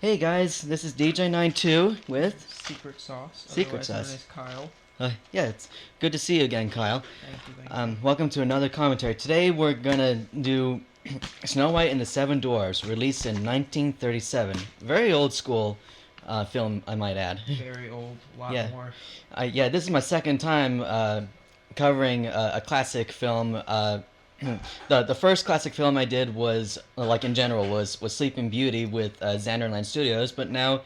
Hey guys, this is DJ92 with Secret Sauce, Secret otherwise known Sauce. as Kyle. Yeah, it's good to see you again, Kyle. Thank you, thank you. Welcome to another commentary. Today we're gonna do Snow White and the Seven Dwarfs, released in 1937. Very old school film, I might add. Very old, a lot Yeah, more. yeah. This is my second time covering a classic film. The first classic film I did was like in general was Sleeping Beauty with Xanderland Studios, but now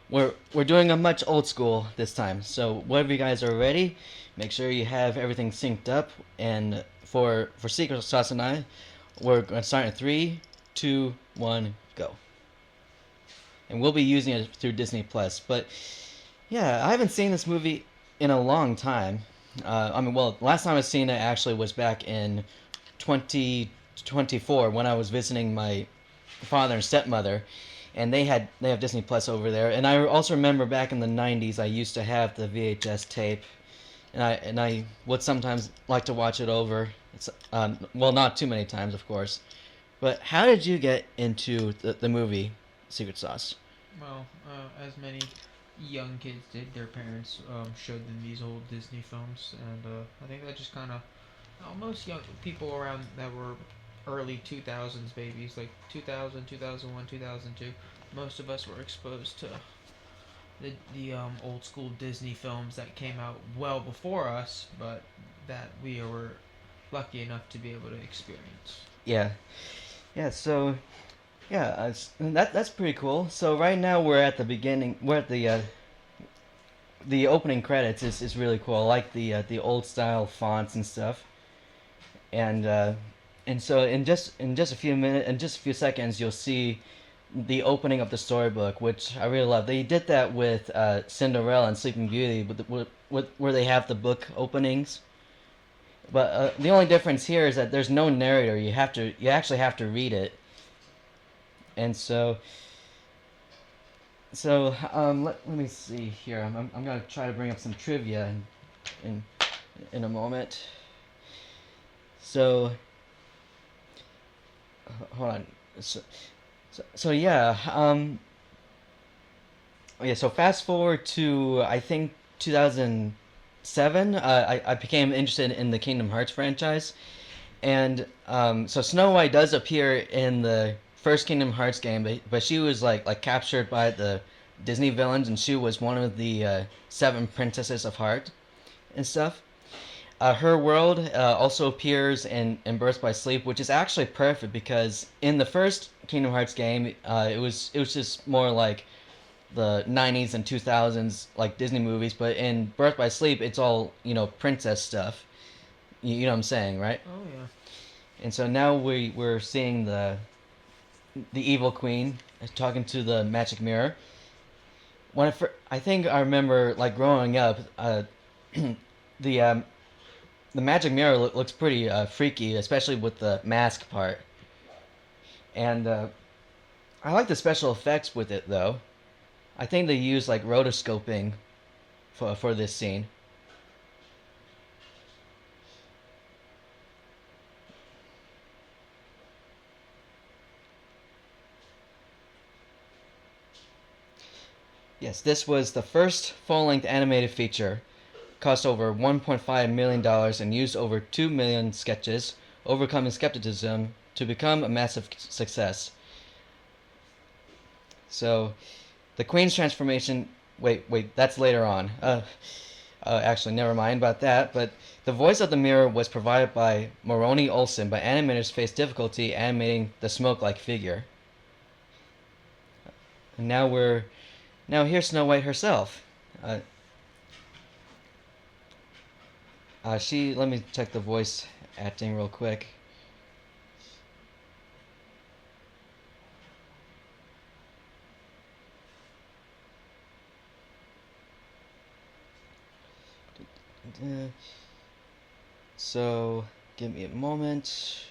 we're doing a much old school this time. So whenever you guys are ready, make sure you have everything synced up. And for Secret Sauce and I, we're going to start in 3, 2, 1, go. And we'll be using it through Disney Plus. But yeah, I haven't seen this movie in a long time. Well, last time I seen it actually was back in 2024 when I was visiting my father and stepmother, and they have Disney Plus over there. And I also remember back in the 90s I used to have the VHS tape, and I would sometimes like to watch it over. It's well, not too many times, of course. But how did you get into the movie Secret Sauce? Well, as many young kids did, their parents showed them these old Disney films, and I think that just kind of most young people around that were early 2000s babies, like 2000, 2001, 2002. Most of us were exposed to the old school Disney films that came out well before us, but that we were lucky enough to be able to experience. Yeah, yeah. So yeah, that's pretty cool. So right now we're at the beginning. We're at the opening credits is really cool. I like the old style fonts and stuff. And so in just a few minutes, in just a few seconds, you'll see the opening of the storybook, which I really love. They did that with Cinderella and Sleeping Beauty, where they have the book openings. But the only difference here is that there's no narrator. You actually have to read it. And let me see here. I'm gonna try to bring up some trivia in in a moment. So hold on. So yeah. Yeah. So fast forward to I think 2007. I became interested in the Kingdom Hearts franchise, and so Snow White does appear in the first Kingdom Hearts game, but she was like captured by the Disney villains, and she was one of the seven princesses of Heart and stuff. Her world also appears in Birth by Sleep, which is actually perfect because in the first Kingdom Hearts game, it was just more like the 90s and 2000s like Disney movies, but in Birth by Sleep, it's all princess stuff. You know what I'm saying, right? Oh yeah. And so now we're seeing the evil queen talking to the magic mirror. I think I remember like growing up, the the magic mirror looks pretty freaky, especially with the mask part. And I like the special effects with it though. I think they use like rotoscoping for this scene. Yes, this was the first full-length animated feature. Cost over $1.5 million dollars and used over 2 million sketches, overcoming skepticism to become a massive success. So, the Queen's transformation. Wait, that's later on. Actually, never mind about that. But the voice of the mirror was provided by Moroni Olson, but animators faced difficulty animating the smoke-like figure. And now here's Snow White herself. Uh, Let me check the voice acting real quick. So, give me a moment.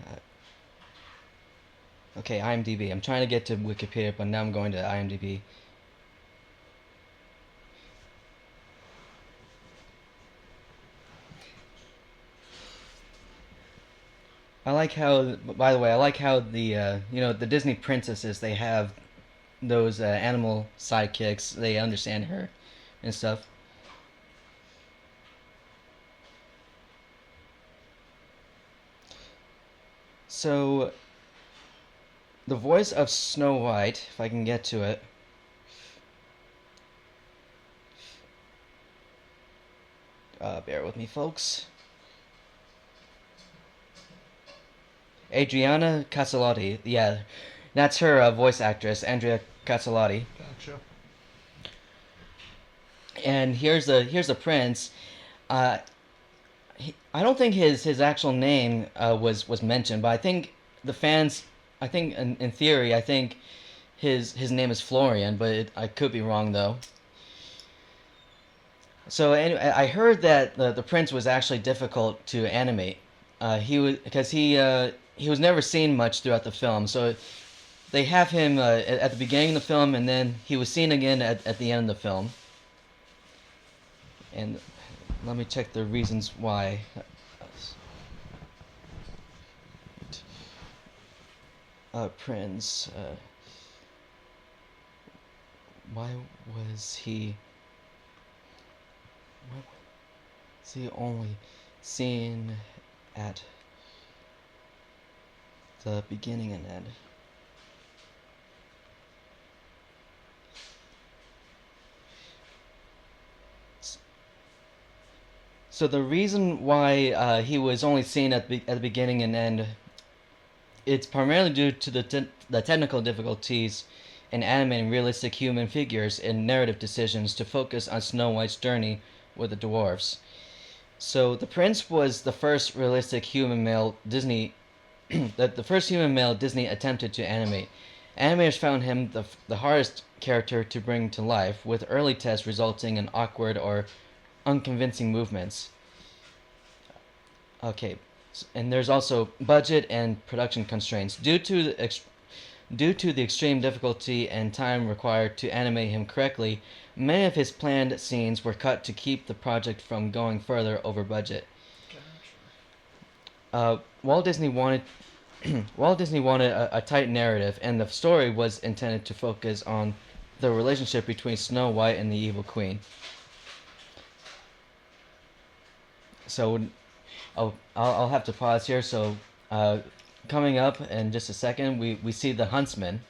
Uh, okay, IMDb. I'm trying to get to Wikipedia, but now I'm going to IMDb. I like how. By the way, I like how the the Disney princesses, they have those animal sidekicks. They understand her and stuff. So the voice of Snow White, if I can get to it. Bear with me, folks. Adriana Casalotti. Yeah, that's her voice actress, Andrea Casalotti. Gotcha. And here's a prince. Uh, I don't think his actual name was mentioned, but I think the fans. I think in theory, I think his name is Florian, but I could be wrong though. So anyway, I heard that the prince was actually difficult to animate. He was because he was never seen much throughout the film. So they have him at the beginning of the film, and then he was seen again at the end of the film. And let me check the reasons why. Prince. Why was he? Why was he only seen at the beginning and end? So the reason why he was only seen at the beginning and end, it's primarily due to the technical difficulties in animating realistic human figures and narrative decisions to focus on Snow White's journey with the dwarfs. So the prince was the first realistic human male Disney, the first human male Disney attempted to animate. Animators found him the hardest character to bring to life, with early tests resulting in awkward or unconvincing movements. Okay, and there's also budget and production constraints. Due to the extreme difficulty and time required to animate him correctly, many of his planned scenes were cut to keep the project from going further over budget. Walt Disney wanted Walt Disney wanted a tight narrative, and the story was intended to focus on the relationship between Snow White and the Evil Queen. So I'll have to pause here. So coming up in just a second, we see the huntsman,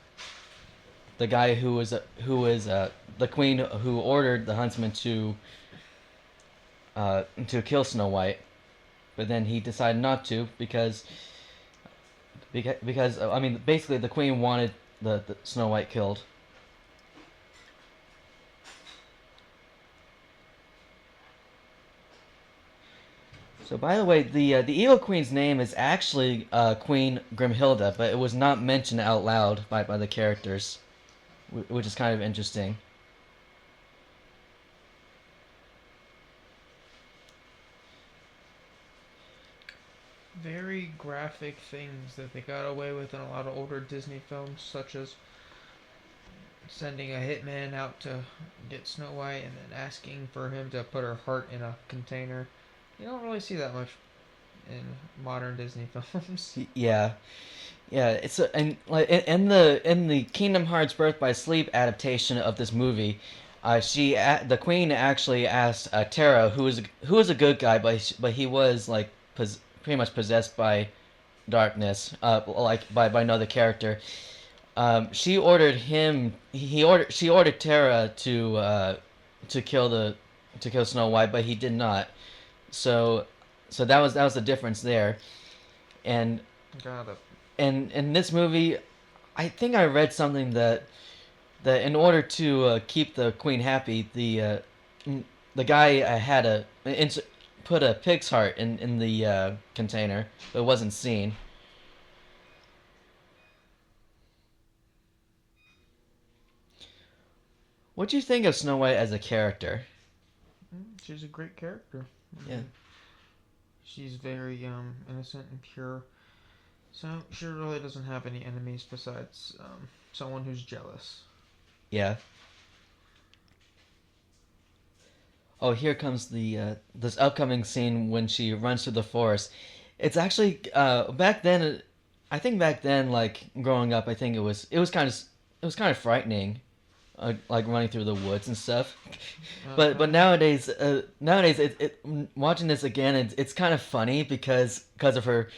the guy who was the queen who ordered the huntsman to kill Snow White, but then he decided not to because I mean basically the queen wanted the Snow White killed. So, by the way, the Evil Queen's name is actually Queen Grimhilda, but it was not mentioned out loud by the characters, which is kind of interesting. Very graphic things that they got away with in a lot of older Disney films, such as sending a hitman out to get Snow White and then asking for him to put her heart in a container. You don't really see that much in modern Disney films. Yeah, yeah. And like in the Kingdom Hearts Birth by Sleep adaptation of this movie, the queen actually asked Terra, who was a good guy, but he was like pretty much possessed by darkness, like by another character. She ordered him. She ordered Terra to kill Snow White, but he did not. So that was the difference there, and Got it. and in this movie, I think I read something that in order to keep the queen happy, the guy had put a pig's heart in the container, but it wasn't seen. What do you think of Snow White as a character? She's a great character. I Yeah. mean, she's very innocent and pure. So she really doesn't have any enemies besides someone who's jealous. Yeah. Oh, here comes the this upcoming scene when she runs through the forest. It's actually back then. I think back then, like growing up, I think it was kind of frightening, like running through the woods and stuff. But Okay. nowadays watching this again, it's kind of funny because of her,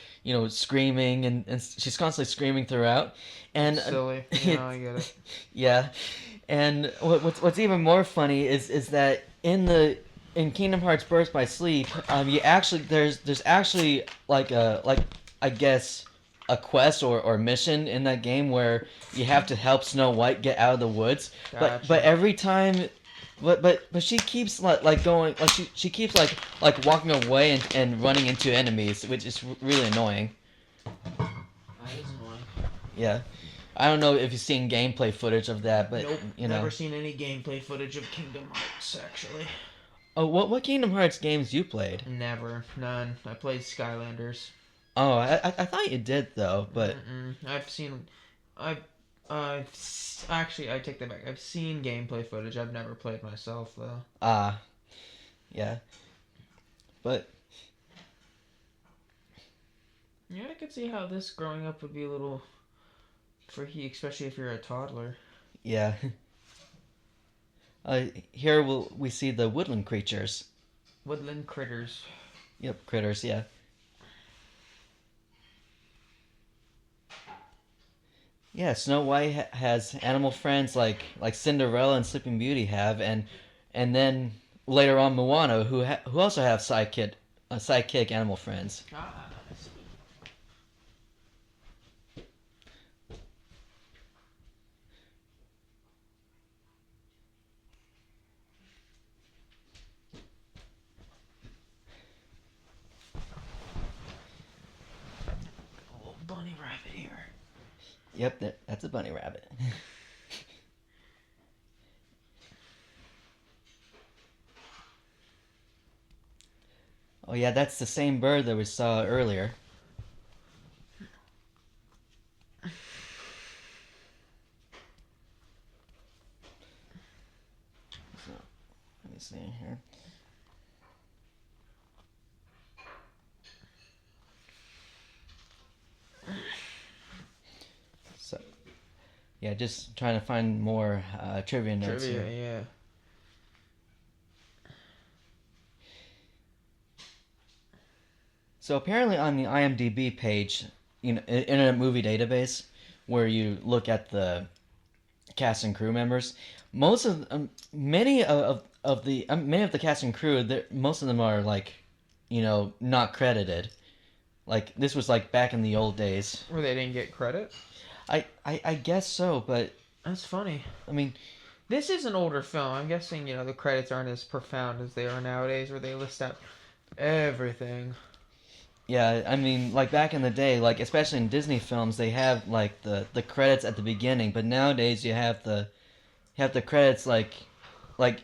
screaming and she's constantly screaming throughout, It's and silly. Yeah, it, I get it. yeah, and what's even more funny is that in Kingdom Hearts Burst by Sleep, you actually there's actually like I guess a quest or mission in that game where you have to help Snow White get out of the woods, but Gotcha. every time. But she keeps like going like she keeps like walking away and running into enemies, which is really annoying. That is annoying. Yeah, I don't know if you've seen gameplay footage of that, but Nope. you know. Never seen any gameplay footage of Kingdom Hearts, actually. Oh, what Kingdom Hearts games you played? Never. None. I played Skylanders. Oh, I thought you did though, but Mm-mm. I've seen. I've. Actually, I take that back. I've seen gameplay footage. I've never played myself, though. ah, yeah, but Yeah, I could see how this growing up would be a little tricky, especially if you're a toddler. yeah. Here we see the woodland creatures. Woodland critters. Yep, critters. Yeah, yeah. Snow White has animal friends like Cinderella and Sleeping Beauty have, and then later on Moana who also have sidekick animal friends. Ah, I see. A little bunny rabbit here. Yep, that's a bunny rabbit. Oh yeah, that's the same bird that we saw earlier. So let me see here. So yeah, just trying to find more trivia notes Trivia, here. yeah. So apparently on the IMDb page, Internet Movie Database, where you look at the cast and crew members, most of many of the cast and crew, most of them are like, not credited. Like this was like back in the old days. Where they didn't get credit? I guess so, but That's funny. I mean, This is an older film. I'm guessing, the credits aren't as profound as they are nowadays, where they list out everything. yeah, I mean, like back in the day, like especially in Disney films, they have like the credits at the beginning, but nowadays you have the credits like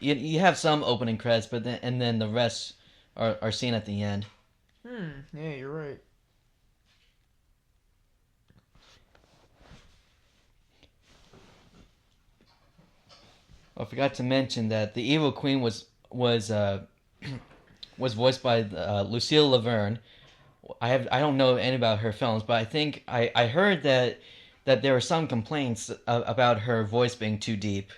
you have some opening credits, but then the rest are seen at the end. Yeah, you're right. I forgot to mention that the Evil Queen was voiced by Lucille Laverne. I don't know any about her films, but I think I heard that there were some complaints about her voice being too deep,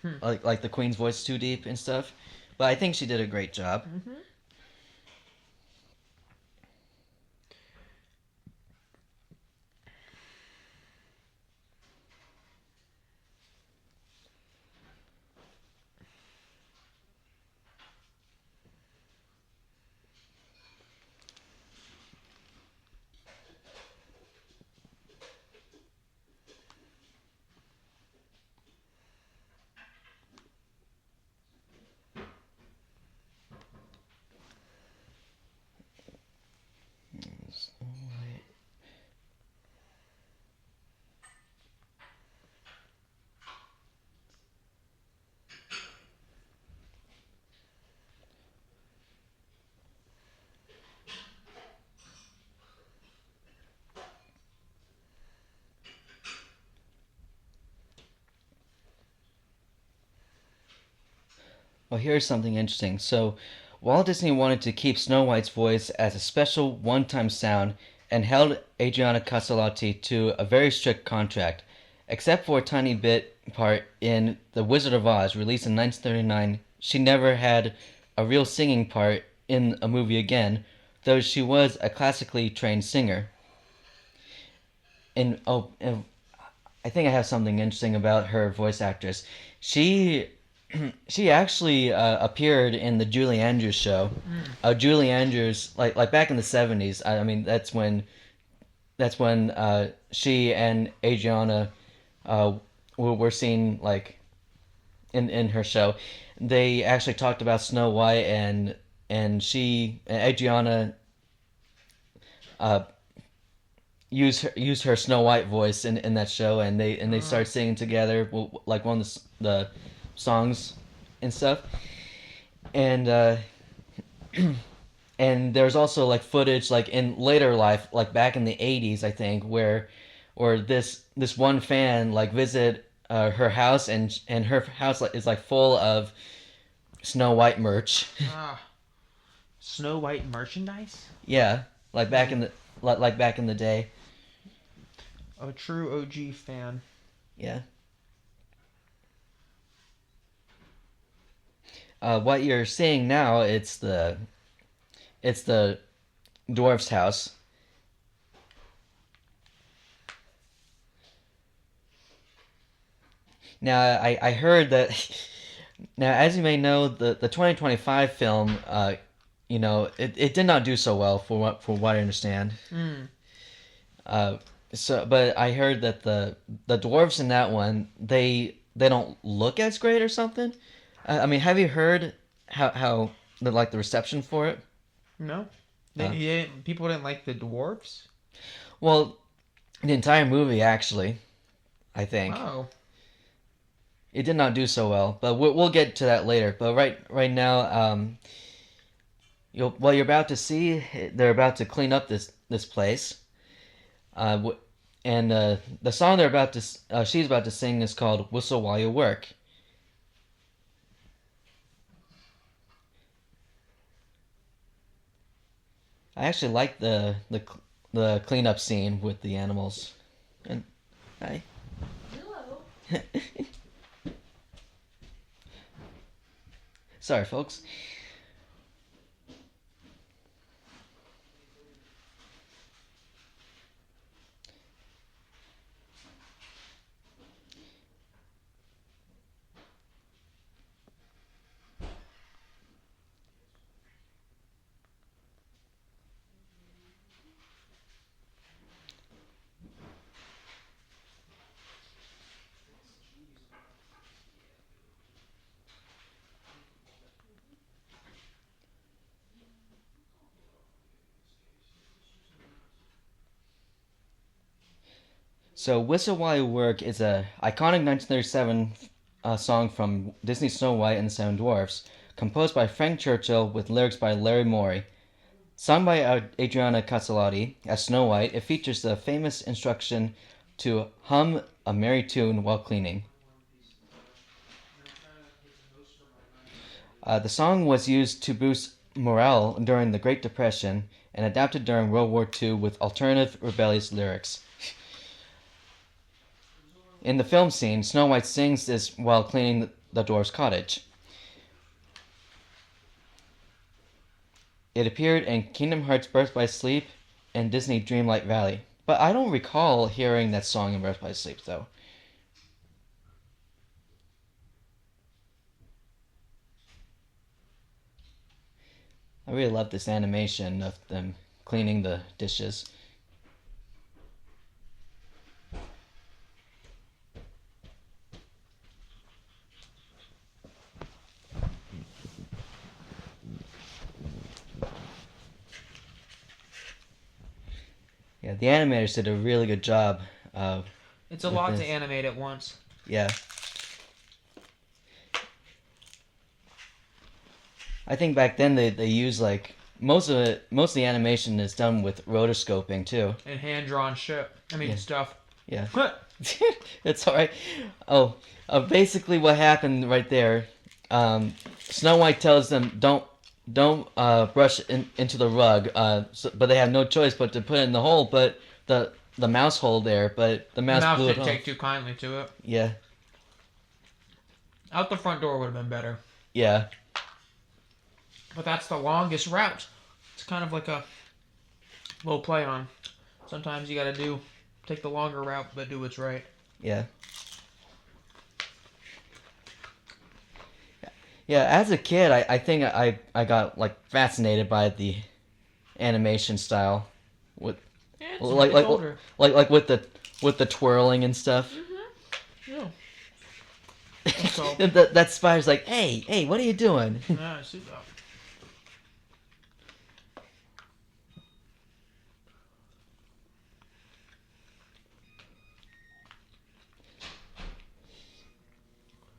Hmm. like the Queen's voice too deep and stuff. But I think she did a great job. Mm-hmm. Well, here's something interesting. So, Walt Disney wanted to keep Snow White's voice as a special one-time sound and held Adriana Castellotti to a very strict contract. Except for a tiny bit part in The Wizard of Oz, released in 1939, she never had a real singing part in a movie again, though she was a classically trained singer. And I think I have something interesting about her voice actress. She she actually appeared in the Julie Andrews show. Julie Andrews, like back in the '70s. I mean, that's when she and Adriana were seen like in her show. They actually talked about Snow White, and Adriana uh, used her Snow White voice in that show, and they started singing together, like one of the songs and stuff. And and there's also like footage like in later life, like back in the '80s, I think, where or this one fan like visited her house, and her house is like full of Snow White merch. Ah, Snow White merchandise? Yeah, like back in the like back in the day. A true OG fan. Yeah. What you're seeing now, it's the dwarf's house. Now I heard that now, as you may know, the 2025 film, it did not do so well for what I understand. Mm. But I heard that the dwarves in that one, they don't look as great or something. I mean, have you heard how the reception for it? No? Uh, People didn't like the dwarfs? Well, the entire movie actually, I think. Oh. It did not do so well, but we'll get to that later. But right now, what you're about to see, they're about to clean up this place, and the song she's about to sing is called "Whistle While You Work." I actually like the cleanup scene with the animals. And hi. Hello. Sorry, folks. So, "Whistle While You Work" is a iconic 1937 song from Disney's Snow White and the Seven Dwarfs, composed by Frank Churchill with lyrics by Larry Morey. Sung by Adriana Castellotti as Snow White, it features the famous instruction to hum a merry tune while cleaning. The song was used to boost morale during the Great Depression and adapted during World War II with alternative rebellious lyrics. In the film scene, Snow White sings this while cleaning the dwarf's cottage. It appeared in Kingdom Hearts Birth by Sleep and Disney Dreamlight Valley. But I don't recall hearing that song in Birth by Sleep, though. I really love this animation of them cleaning the dishes. Yeah, the animators did a really good job. It's a With lot this. to animate at once. Yeah. I think back then they used like most of the animation is done with rotoscoping too. And hand-drawn shit. Yeah. Stuff. Yeah. It's alright. Basically what happened right there, Snow White tells them don't don't brush into the rug. But they have no choice but to put it in the hole. But the mouse hole there. But the The mouse mouse blew it didn't off. take too kindly to it. Yeah, Out the front door would have been better. yeah, But that's the longest route. It's kind of like a little play on. Sometimes you gotta take the longer route, but do what's right. yeah. Yeah, as a kid, I think I got like fascinated by the animation style with Yeah, it's, like it's like older. like with the twirling and stuff. Yeah. So, that spider's like, hey, what are you doing? yeah, I see that.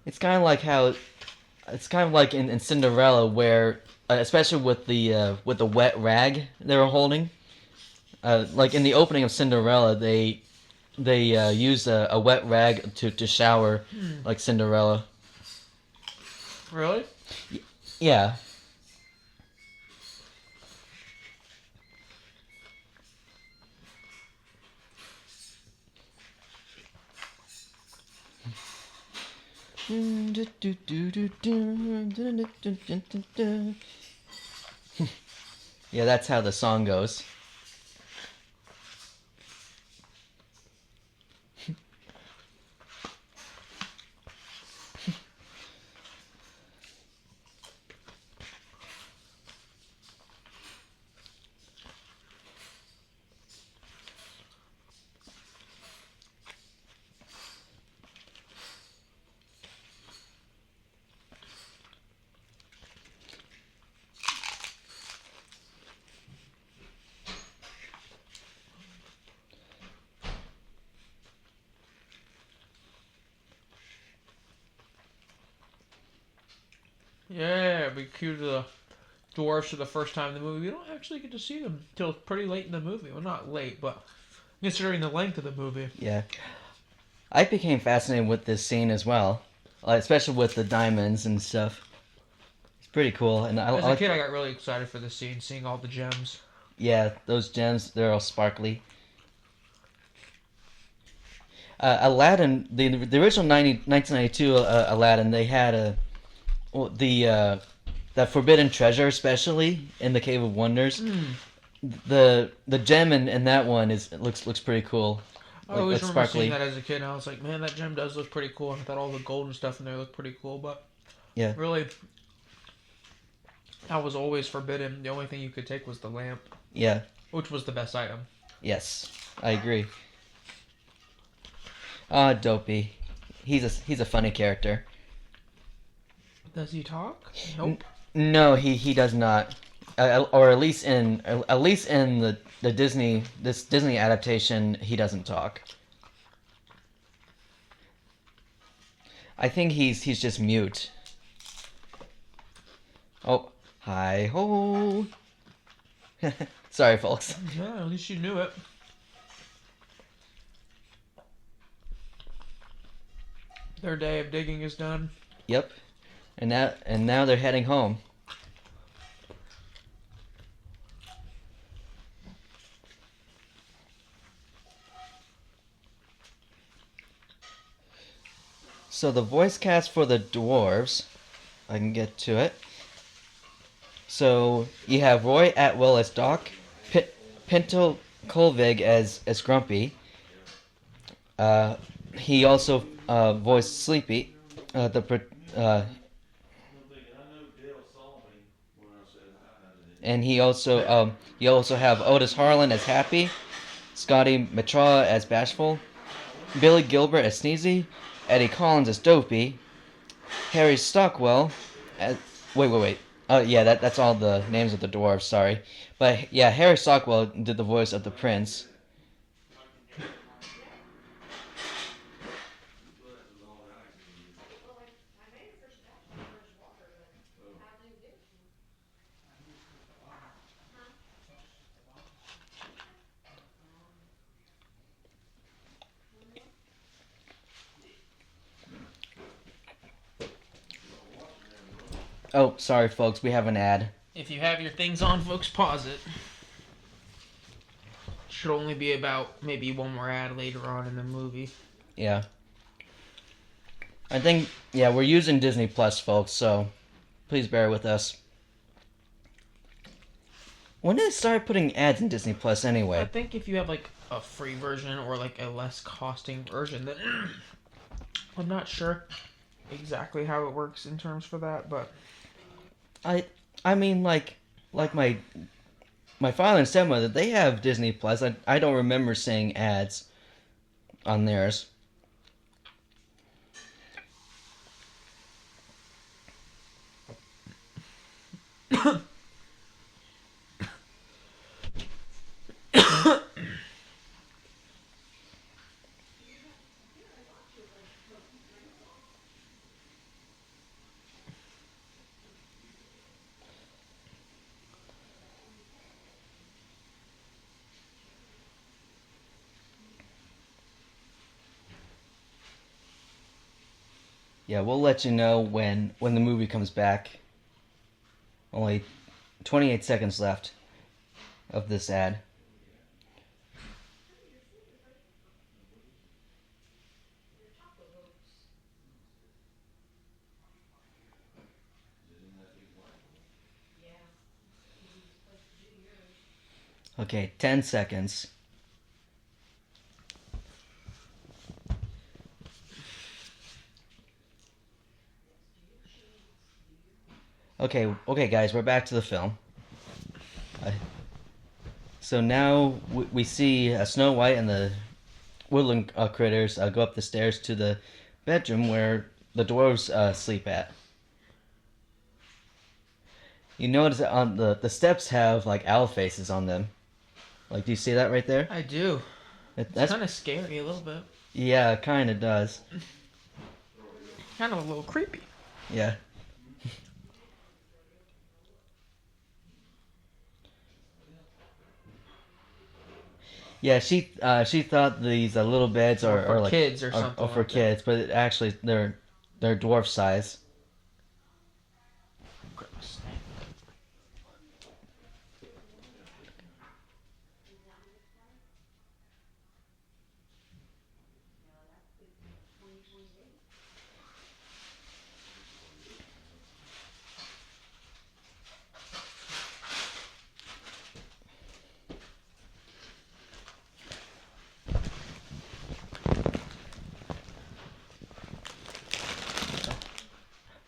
It's kind of like in Cinderella where especially with the wet rag they were holding. Like in the opening of Cinderella, they use a wet rag to shower like Cinderella. Really? Yeah. Yeah, that's how the song goes. Yeah, we cue the dwarfs for the first time in the movie. We don't actually get to see them till pretty late in the movie. Well, not late, but considering the length of the movie. Yeah. I became fascinated with this scene as well, especially with the diamonds and stuff. It's pretty cool, and As a kid, I got really excited for the scene, seeing all the gems. yeah, those gems, they're all sparkly. Aladdin, the original 1992 Aladdin, they had that forbidden treasure, especially in the Cave of Wonders. The gem in that one looks pretty cool. I always remember sparkly. seeing that as a kid, and I was like, man, that gem does look pretty cool. And I thought all the gold and stuff in there looked pretty cool, but Yeah. really, that was always forbidden. The only thing you could take was the lamp, Yeah. which was the best item. Yes, I agree. Dopey. He's a funny character. Does he talk? Nope. No, he does not. Or at least in the Disney adaptation, he doesn't talk. I think he's just mute. Oh, hi ho. Sorry, folks. Yeah, at least you knew it. Their day of digging is done. Yep. And now they're heading home. So the voice cast for the dwarves, I can get to it. So you have Roy Atwell as Doc, Pinto Colvig as Grumpy. He also voiced Sleepy. And he also you also have Otis Harlan as Happy, Scotty Matra as Bashful, Billy Gilbert as Sneezy, Eddie Collins as Dopey, Harry Stockwell as wait. Yeah, that's all the names of the dwarves. Sorry, but yeah, Harry Stockwell did the voice of the prince. Oh, sorry, folks, we have an ad. If you have your things on, folks, pause it. Should only be about maybe one more ad later on in the movie. Yeah. I think, yeah, we're using Disney Plus, folks, so please bear with us. When did they start putting ads in Disney Plus I anyway? think if you have like a free version or like a less costing version, then I'm not sure exactly how it works in terms for that, but I mean, like my father and stepmother, they have Disney Plus. I don't remember seeing ads on theirs. Yeah, we'll let you know when the movie comes back. Only 28 seconds left of this ad. Okay, 10 seconds. Okay, guys, we're back to the film. So now we see Snow White and the woodland critters go up the stairs to the bedroom where the dwarves sleep at. You notice that on the steps have like owl faces on them. Like, do you see that right there? I do. That's It's kind of scary a little bit. Yeah, it kind of does. Kind of a little creepy. Yeah. Yeah, she thought these little beds Or for like kids or something or for like that. kids, but actually they're dwarf size. Gross.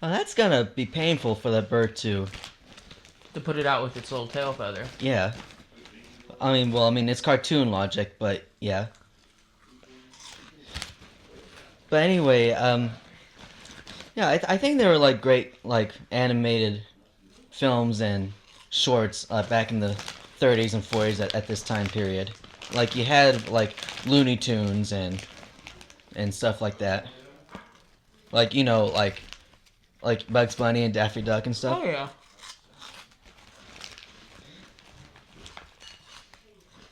Oh, that's gonna be painful for the bird to. To put it out with its little tail feather. Yeah. I mean, it's cartoon logic, but yeah. But anyway, yeah, I think they were like great like animated films and shorts back in the 30s and 40s at this time period. Like you had like Looney Tunes and stuff like that. Like like Bugs Bunny and Daffy Duck and stuff. Oh yeah.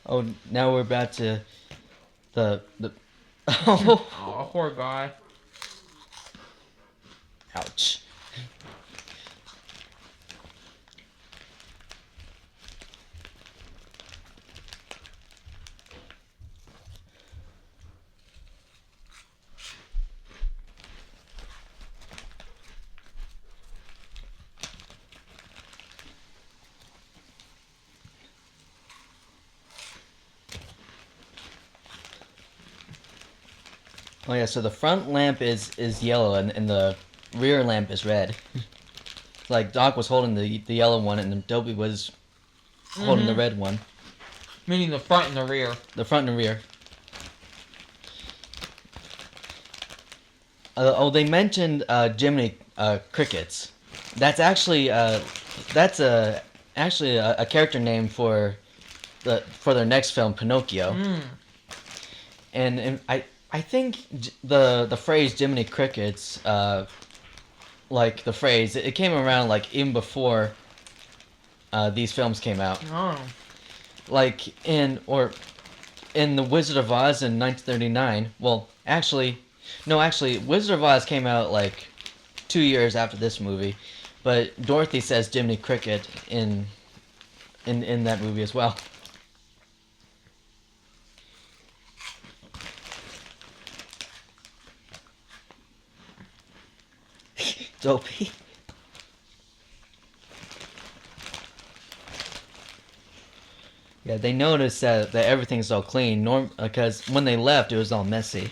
Oh, now we're about to the oh, Oh, poor guy. ouch. Oh yeah, so the front lamp is yellow and the rear lamp is red. Like Doc was holding the yellow one and Dobie was holding the red one. Meaning the front and the rear. The front and rear. They mentioned Jiminy Crickets. That's actually actually a character name for their next film, Pinocchio. And I think the phrase Jiminy Crickets, like the phrase, it came around like even before these films came out. Oh. Like in The Wizard of Oz in 1939. Well, actually, Wizard of Oz came out like 2 years after this movie, But Dorothy says Jiminy Cricket in that movie as well. Dopey. Yeah, they noticed that everything's all clean. Because when they left, it was all messy.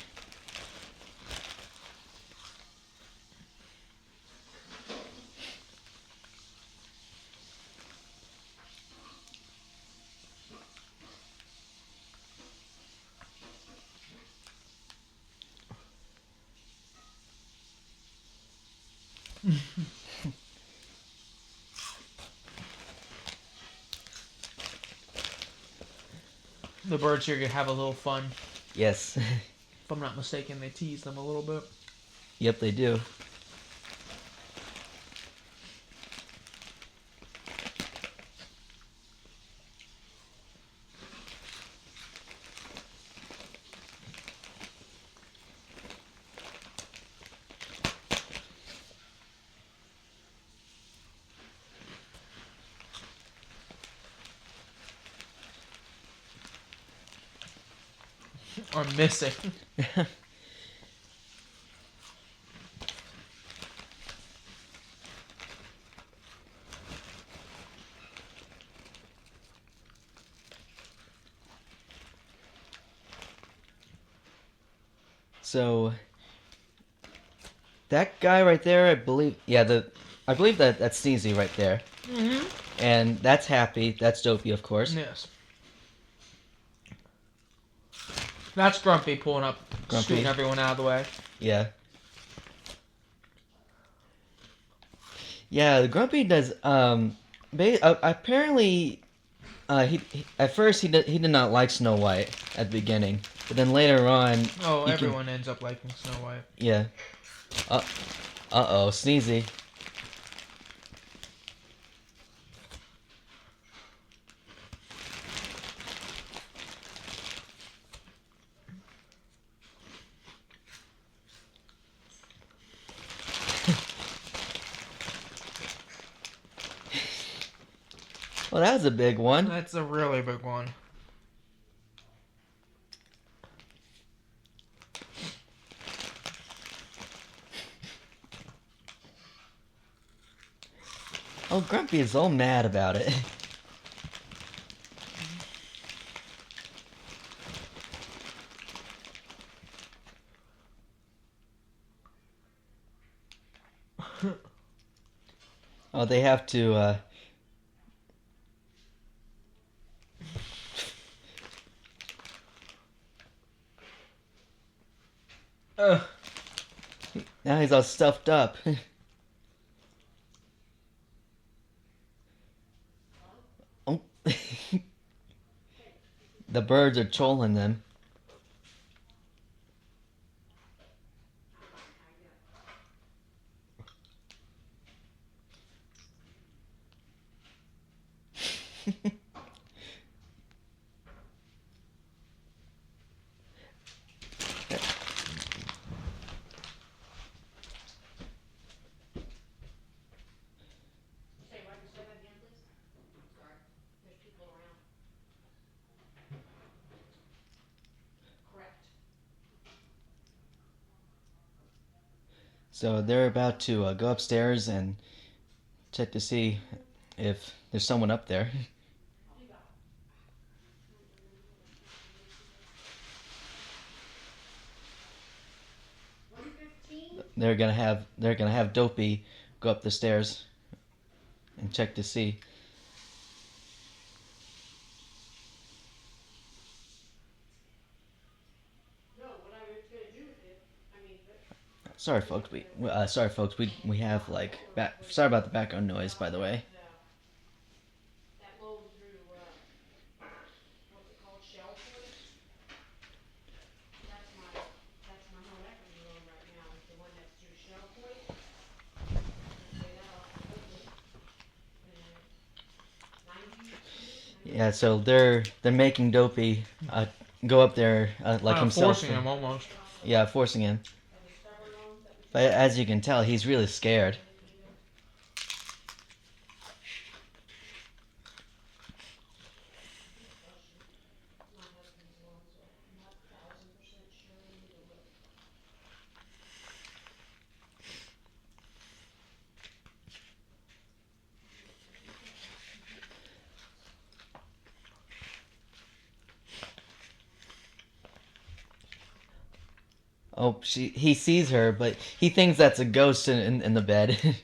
The birds here could have a little fun. Yes. If I'm not mistaken, they tease them a little bit. Yep, they do. Or missing. So that guy right there, I believe, I believe that's Sneezy right there, Mm-hmm. and that's Happy. That's Dopey, of course. Yes. That's Grumpy pulling up, Grumpy. scooting everyone out of the way. Yeah. Yeah, the Grumpy does. Apparently, he at first he did not like Snow White at the beginning, but then later on, Oh, you everyone ends up liking Snow White. yeah. Oh, Sneezy. Well, that was a big one. That's a really big one. Oh, Grumpy is all mad about it. Oh, they have to, now he's all stuffed up. Oh. The birds are trolling them. Say, why you say that again, please? Sorry. There's people around. Correct. So they're about to go upstairs and check to see if there's someone up there. They're gonna have Dopey go up the stairs and check to see. No, what I was gonna do with it, I mean, Sorry, folks. We have like sorry about the background noise, by the way. that load through, what's it called, shell point? That's my home equity loan right now, is the one that's through shell point. Pay that off completely. And 90. Yeah, so they're making Dopey go up there like Kinda himself. forcing him almost. Yeah, forcing him. But as you can tell, he's really scared. Oh, he sees her, but he thinks that's a ghost in the bed.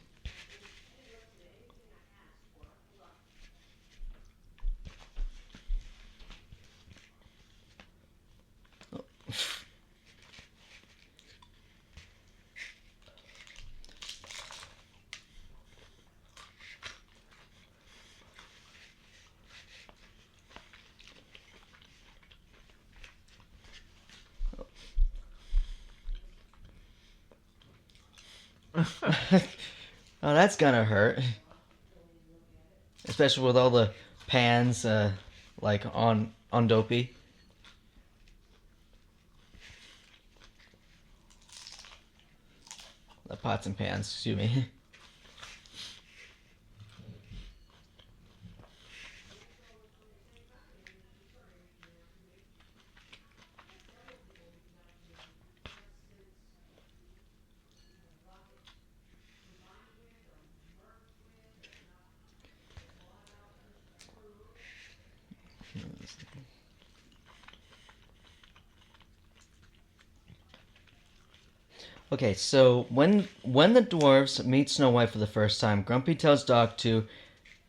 Oh, that's gonna hurt. Especially with all the pans, like on Dopey. The pots and pans, excuse me. Okay, so when the dwarves meet Snow White for the first time, Grumpy tells Doc to,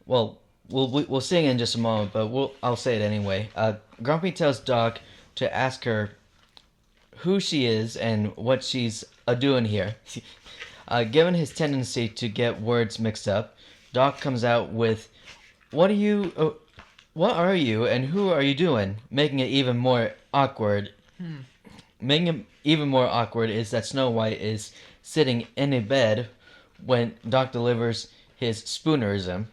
well, we'll sing in just a moment, but I'll say it anyway. Grumpy tells Doc to ask her who she is and what she's a doing here. Given his tendency to get words mixed up, Doc comes out with, "What are you? What are you? And who are you doing?" Making it even more awkward. Making it even more awkward is that Snow White is sitting in a bed when Doc delivers his spoonerism.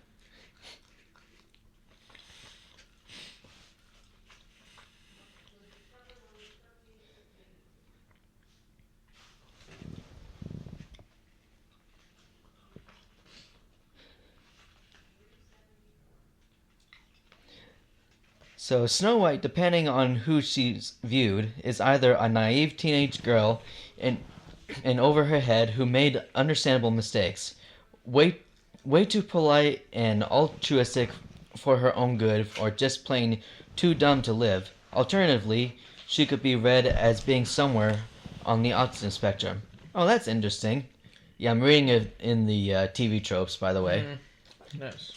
So Snow White, depending on who she's viewed, is either a naive teenage girl and over her head who made understandable mistakes, way way too polite and altruistic for her own good, or just plain too dumb to live. Alternatively, she could be read as being somewhere on the autism spectrum. Oh, that's interesting. Yeah, I'm reading it in the TV tropes, by the way. Nice.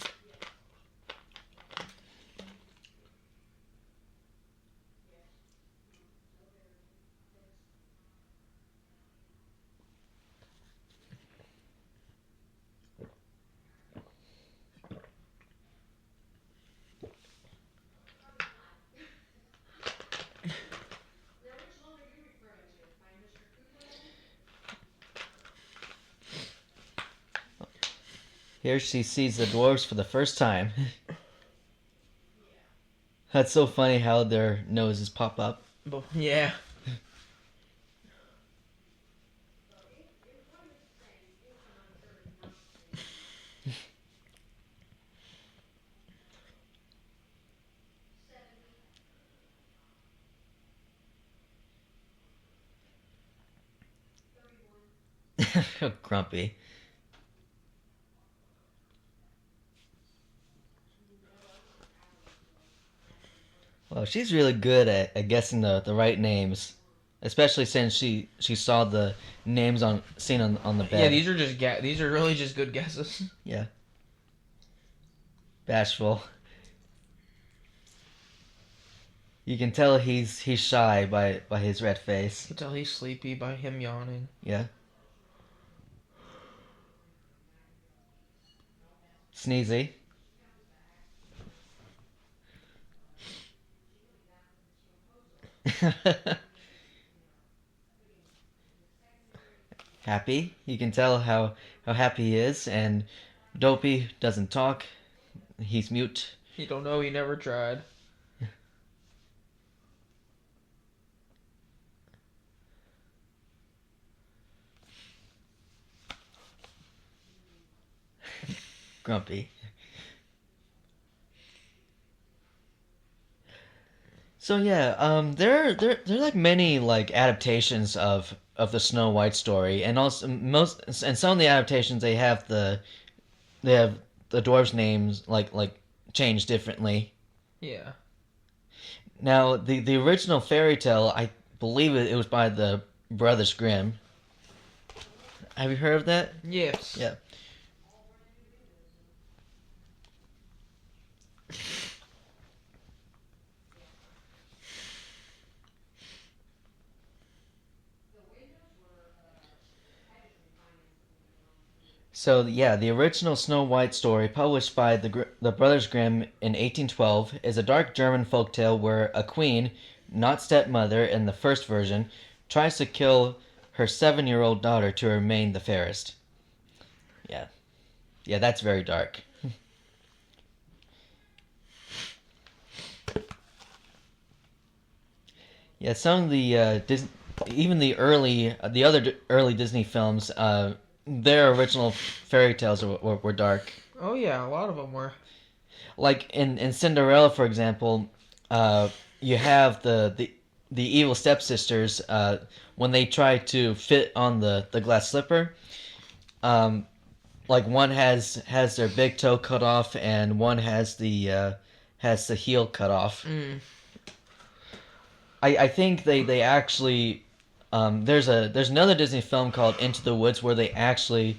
Now, which loan are you referring to? By Mr. Cooper? Here she sees the dwarves for the first time. That's so funny how their noses pop up. Yeah. Grumpy. Well, she's really good at guessing the right names, especially since she saw the names seen on the bed. Yeah, these are just these are really just good guesses. Yeah. Bashful. You can tell he's shy by his red face. You can tell he's sleepy by him yawning. Yeah. Sneezy. Happy. You can tell how happy he is, and Dopey doesn't talk. He's mute. You don't know, he never tried. Grumpy. So yeah, there are like many like adaptations of the Snow White story, and also most and some of the adaptations they have the dwarves' names like changed differently. Yeah. Now the original fairy tale, I believe it was by the Brothers Grimm. Have you heard of that? Yes. Yeah. So yeah, the original Snow White story, published by the Brothers Grimm in 1812, is a dark German folktale where a queen, not stepmother in the first version, tries to kill her 7-year-old daughter to remain the fairest. Yeah, yeah, that's very dark. Yeah, some of the even the other early Disney films, their original fairy tales were dark. Oh yeah, a lot of them were. Like in Cinderella, for example, you have the evil stepsisters when they try to fit on the glass slipper. Like one has their big toe cut off, and one has the heel cut off. Mm. I think they actually there's another Disney film called Into the Woods where they actually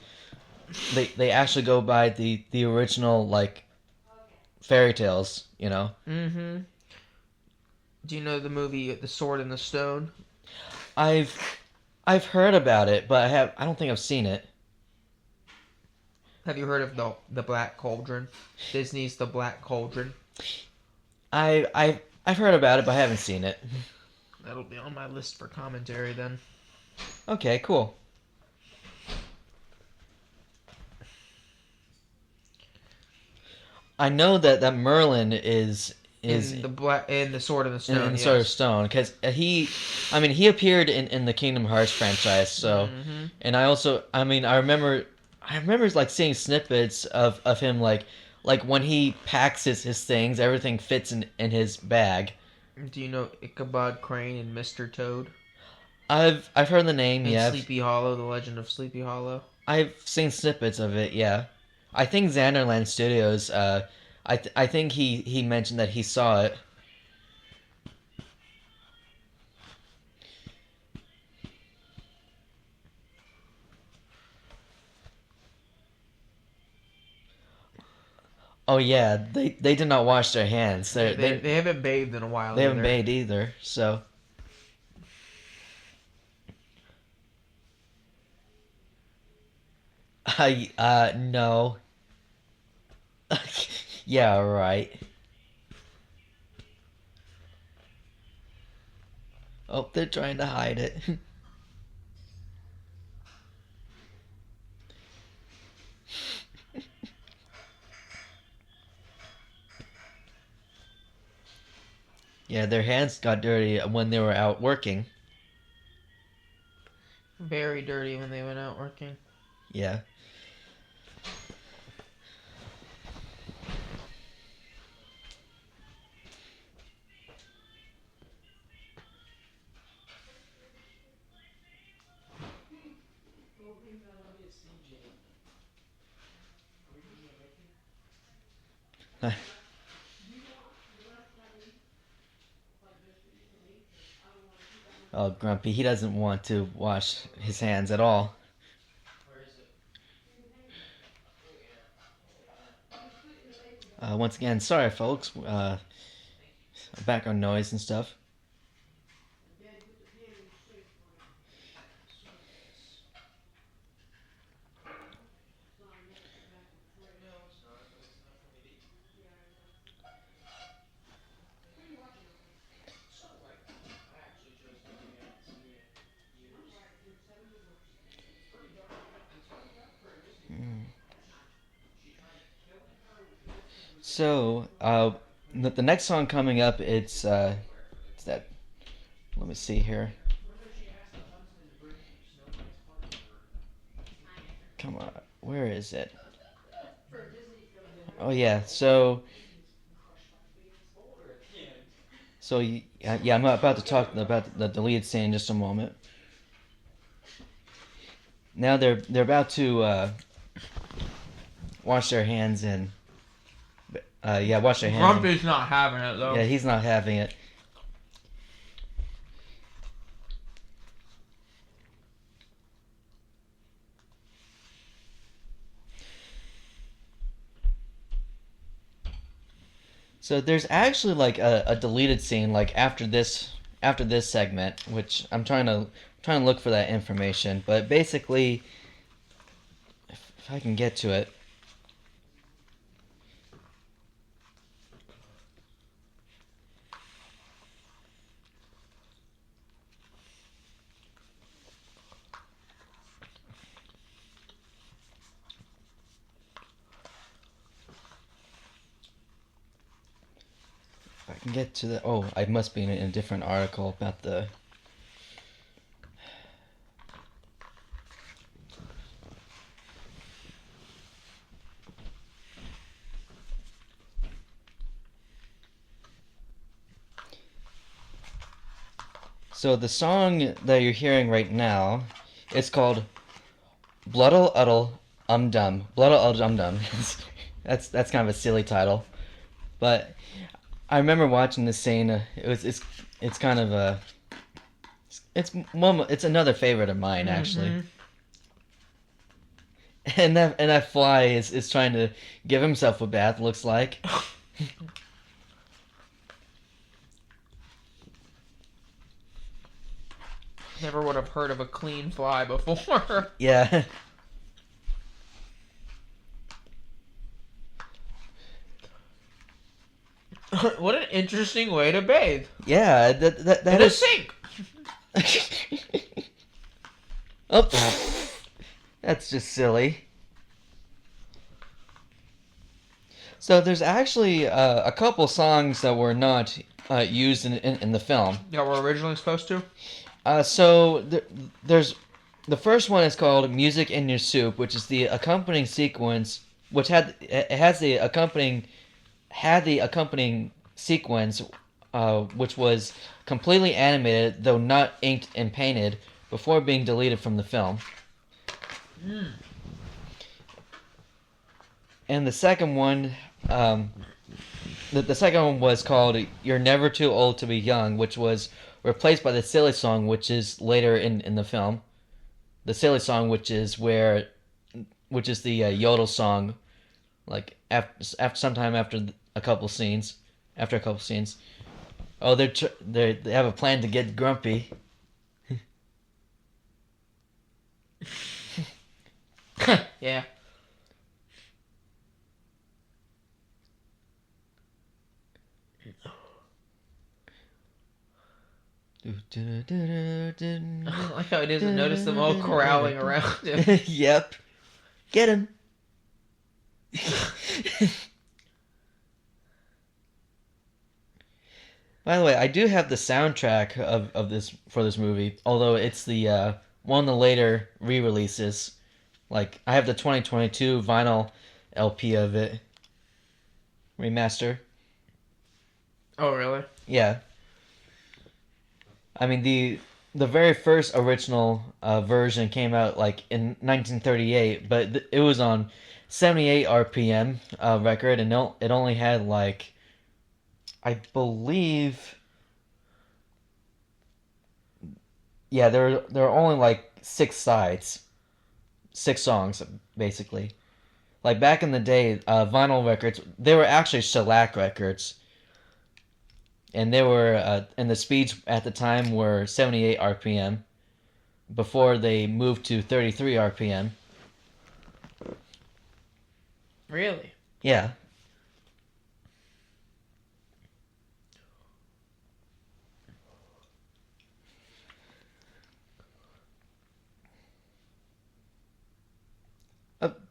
go by the original like fairy tales, you know. Mm-hmm. Do you know the movie The Sword and the Stone? I've heard about it, but I don't think I've seen it. Have you heard of the Black Cauldron? Disney's The Black Cauldron. I've heard about it, but I haven't seen it. That'll be on my list for commentary then. Okay, cool. I know that Merlin is in the Sword and the Stone. in yes. Sword of Stone, because he appeared in the Kingdom Hearts franchise. So, Mm-hmm. and I remember like seeing snippets of him like when he packs his things, everything fits in his bag. Do you know Ichabod Crane and Mr. Toad? I've heard the name. And Yeah. Sleepy Hollow, The Legend of Sleepy Hollow. I've seen snippets of it. Yeah. I think Xanderland Studios. I think he mentioned that he saw it. Oh yeah, they did not wash their hands. They haven't bathed in a while. They haven't either. bathed either. So. No. Yeah, right. Oh, they're trying to hide it. Yeah, their hands got dirty when they were out working. Very dirty when they went out working. Yeah. Oh, Grumpy, he doesn't want to wash his hands at all. Once again, sorry folks, background noise and stuff. So, the next song coming up, it's that. Let me see here. Come on, where is it? Oh yeah, so yeah, I'm about to talk about the lead scene in just a moment. Now they're about to wash their hands and wash their hands. Grumpy's not having it though. Yeah, he's not having it. So there's actually like a deleted scene like after this segment, which I'm trying to look for that information. But basically, if I can get to it. If I can get to the. Oh, I must be in a different article about the. So the song that you're hearing right now, it's called Bloodle Uddle Dum. Bloodle Uddle Dum. That's kind of a silly title, but I remember watching this scene. It's kind of a it's another favorite of mine actually. Mhm. And that fly is trying to give himself a bath. Looks like. Never would have heard of a clean fly before. Yeah. What an interesting way to bathe. Yeah. That In a is. sink. Oh, that's just silly. So there's actually a couple songs that were not used in the film. That were originally supposed to? There's the first one is called "Music in Your Soup," which is the accompanying sequence, which has the accompanying sequence, which was completely animated, though not inked and painted, before being deleted from the film. Mm. And the second one, the second one was called "You're Never Too Old to Be Young," which was replaced by the silly song, which is later in the film. The silly song, which is the yodel song, like after sometime after a couple scenes, Oh, they have a plan to get grumpy. Yeah. I like how he doesn't notice them all corralling around him. Yep. Get him. By the way, I do have the soundtrack of this for this movie, although it's the one of the later re-releases. Like I have the 2022 vinyl LP of it. Remaster. Oh, really? Yeah. I mean the very first original version came out like in 1938, but it was on 78 RPM record, and it only had like, I believe, yeah, there are only like 6 songs basically. Like back in the day, vinyl records, they were actually shellac records, and they were and the speeds at the time were 78 RPM before they moved to 33 RPM. Really? Yeah.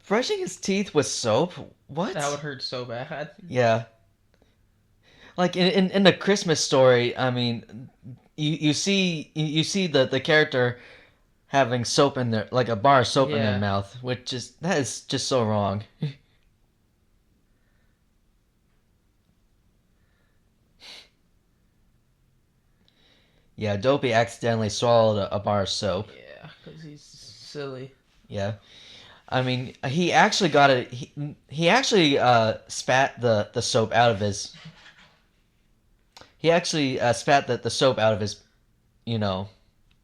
Brushing his teeth with soap? What? That would hurt so bad. Yeah. Like in the Christmas Story, I mean, you see the character having soap in their, like a bar of soap in their Yeah. mouth, that is just so wrong. Yeah, Dopey accidentally swallowed a bar of soap. Yeah, because he's silly. Yeah. I mean, he actually got it. He actually spat the soap out of his. He actually spat the soap out of his, you know,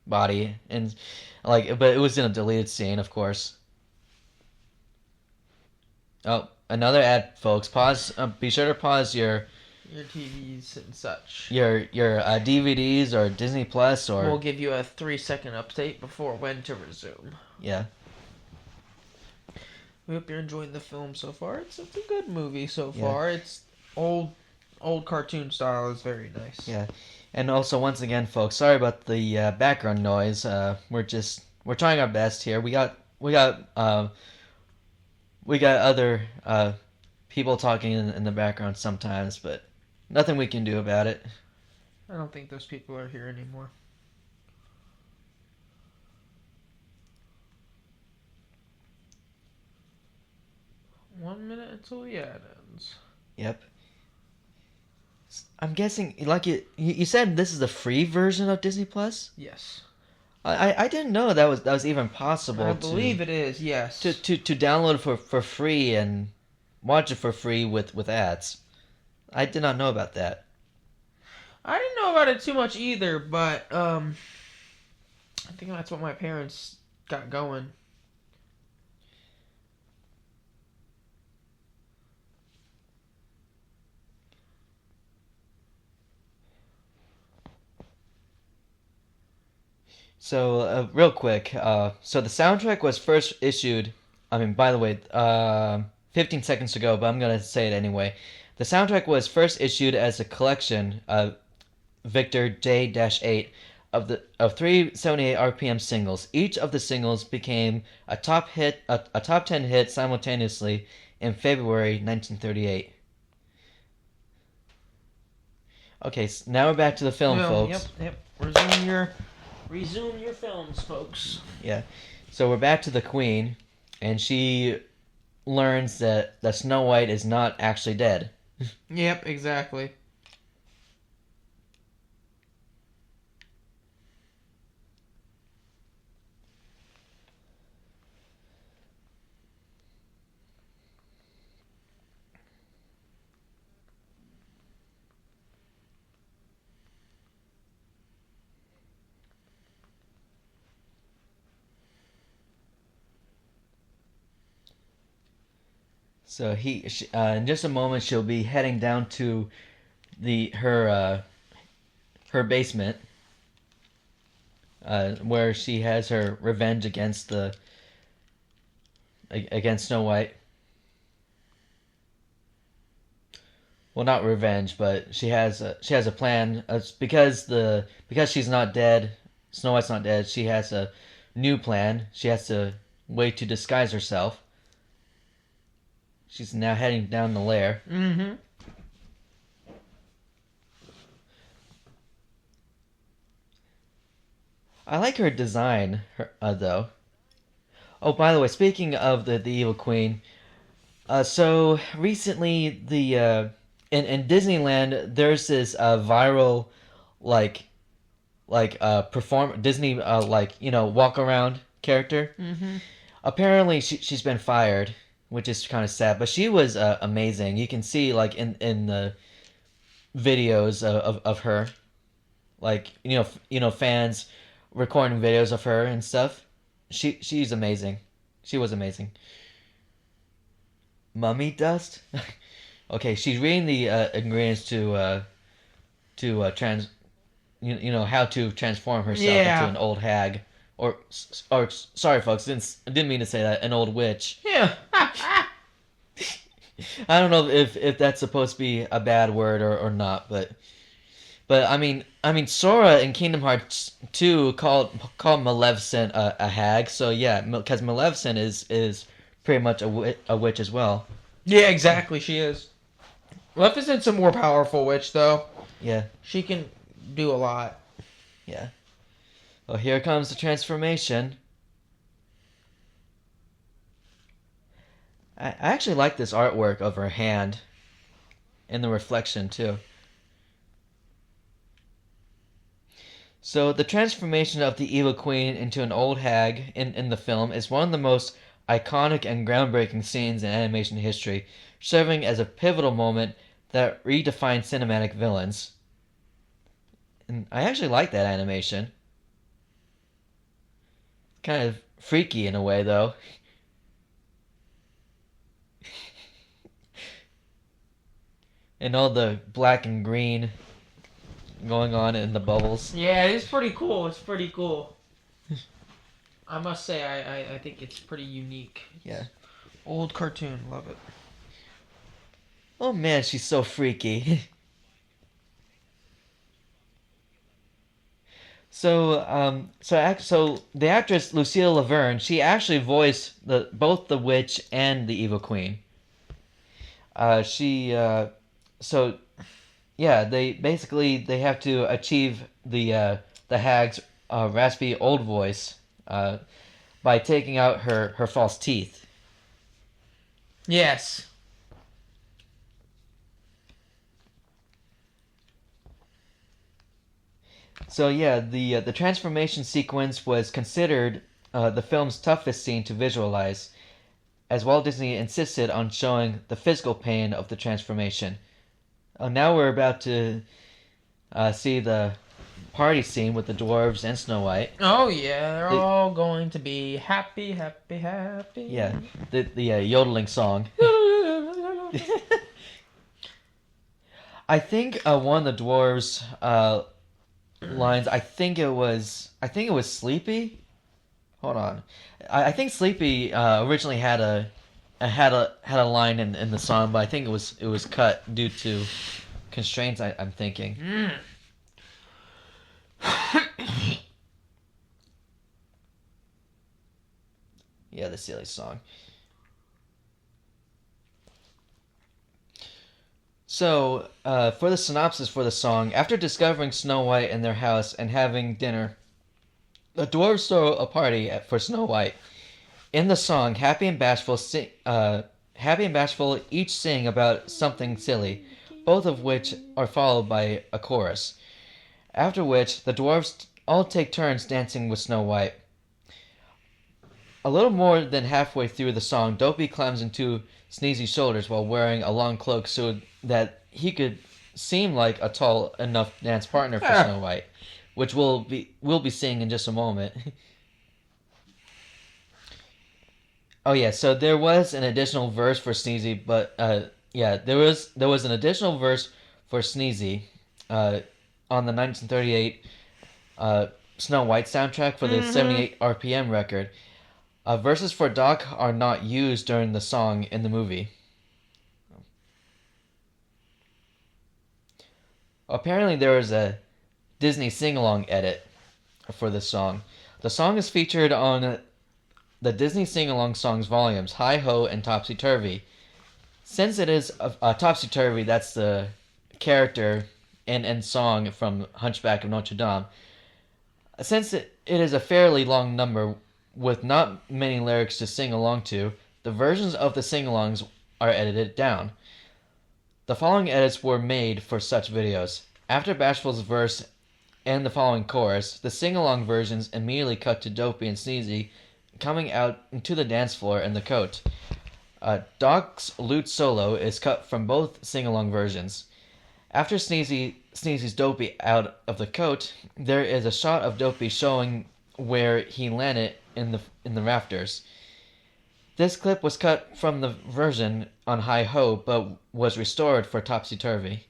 body, and like, but it was in a deleted scene, of course. Oh, another ad, folks. Pause. Be sure to pause your your TVs and such. Your DVDs or Disney Plus or We'll give you a 3-second update before when to resume. yeah. We hope you're enjoying the film so far. It's a good movie so Yeah. far. It's old cartoon style is very nice. Yeah. And also, once again, folks, sorry about the background noise. We're trying our best here. We got other people talking in the background sometimes, but nothing we can do about it. I don't think those people are here anymore. One minute until the ad ends. Yep. I'm guessing, like you said, this is the free version of Disney Plus. Yes. I didn't know that was even possible. I believe it is. Yes. To download it for free and watch it for free with ads. I did not know about that. I didn't know about it too much either, but I think that's what my parents got going. So real quick, so the soundtrack was first issued. I mean, by the way, 15 seconds ago, but I'm gonna say it anyway. The soundtrack was first issued as a collection, Victor J-8, of 378 RPM singles. Each of the singles became a top 10 hit simultaneously in February 1938. Okay, so now we're back to the film, folks. Yep. Resume your films, folks. Yeah. So we're back to the Queen, and she learns that Snow White is not actually dead. Yep, exactly. So in just a moment she'll be heading down to her basement, where she has her revenge against Snow White. Well, not revenge, but she has a plan. It's because she's not dead. Snow White's not dead. She has a new plan. She has to way to disguise herself. She's now heading down the lair. Mm-hmm. I like her design, though. Oh, by the way, speaking of the evil queen, so recently in Disneyland there's this viral like perform Disney walk around character. Mm-hmm. Apparently she's been fired, which is kind of sad. But she was amazing. You can see like in the videos of her, like fans recording videos of her and stuff. She's amazing. She was amazing. Mummy dust. Okay, she's reading the ingredients to how to transform herself into an old hag. Or sorry, folks, didn't mean to say that. An old witch. Yeah. I don't know if that's supposed to be a bad word or not, but I mean Sora in Kingdom Hearts 2 called Maleficent a hag. So yeah, because Maleficent is pretty much a witch as well. Yeah, exactly. She is. Maleficent's a more powerful witch, though. Yeah. She can do a lot. Yeah. Well, here comes the transformation. I actually like this artwork of her hand. And the reflection, too. So, the transformation of the Evil Queen into an old hag in the film is one of the most iconic and groundbreaking scenes in animation history, serving as a pivotal moment that redefined cinematic villains. And I actually like that animation. Kind of freaky in a way, though. and all the black and green going on in the bubbles. Yeah, it's pretty cool. It's pretty cool. I must say, I think it's pretty unique. Yeah. Old cartoon, love it. Oh man, she's so freaky. So the actress Lucille Laverne, she actually voiced both the witch and the evil queen. So yeah, they have to achieve the hag's raspy old voice by taking out her false teeth. Yes. So yeah, the transformation sequence was considered the film's toughest scene to visualize, as Walt Disney insisted on showing the physical pain of the transformation. Now we're about to see the party scene with the dwarves and Snow White. Oh yeah, they're all going to be happy, happy, happy. Yeah, the yodeling song. I think one of the dwarves lines. I think it was Sleepy. Hold on, I think Sleepy originally had a line in the song, but I think it was cut due to constraints. I'm thinking. Yeah, the silly song. So, for the synopsis for the song, after discovering Snow White in their house and having dinner, the dwarves throw a party for Snow White. In the song, Happy and Bashful each sing about something silly, both of which are followed by a chorus. After which, the dwarves all take turns dancing with Snow White. A little more than halfway through the song, Dopey climbs into Sneezy's shoulders while wearing a long cloak so that he could seem like a tall enough dance partner for Snow White, which we'll be seeing in just a moment. Oh yeah, so there was an additional verse for Sneezy, but there was an additional verse for Sneezy on the 1938 Snow White soundtrack for the 78 RPM record. Verses for Doc are not used during the song in the movie. Apparently there was a Disney sing-along edit for this song. The song is featured on the Disney sing-along songs volumes Hi Ho and Topsy Turvy. Since it is Topsy Turvy, that's the character and song from Hunchback of Notre Dame. Since it is a fairly long number with not many lyrics to sing along to, the versions of the sing-alongs are edited down. The following edits were made for such videos. After Bashful's verse and the following chorus, the sing-along versions immediately cut to Dopey and Sneezy coming out into the dance floor in the coat. Doc's lute solo is cut from both sing-along versions. After Sneezy's Dopey out of the coat, there is a shot of Dopey showing where he landed in the rafters. This clip was cut from the version on Hi Ho, but was restored for Topsy Turvy.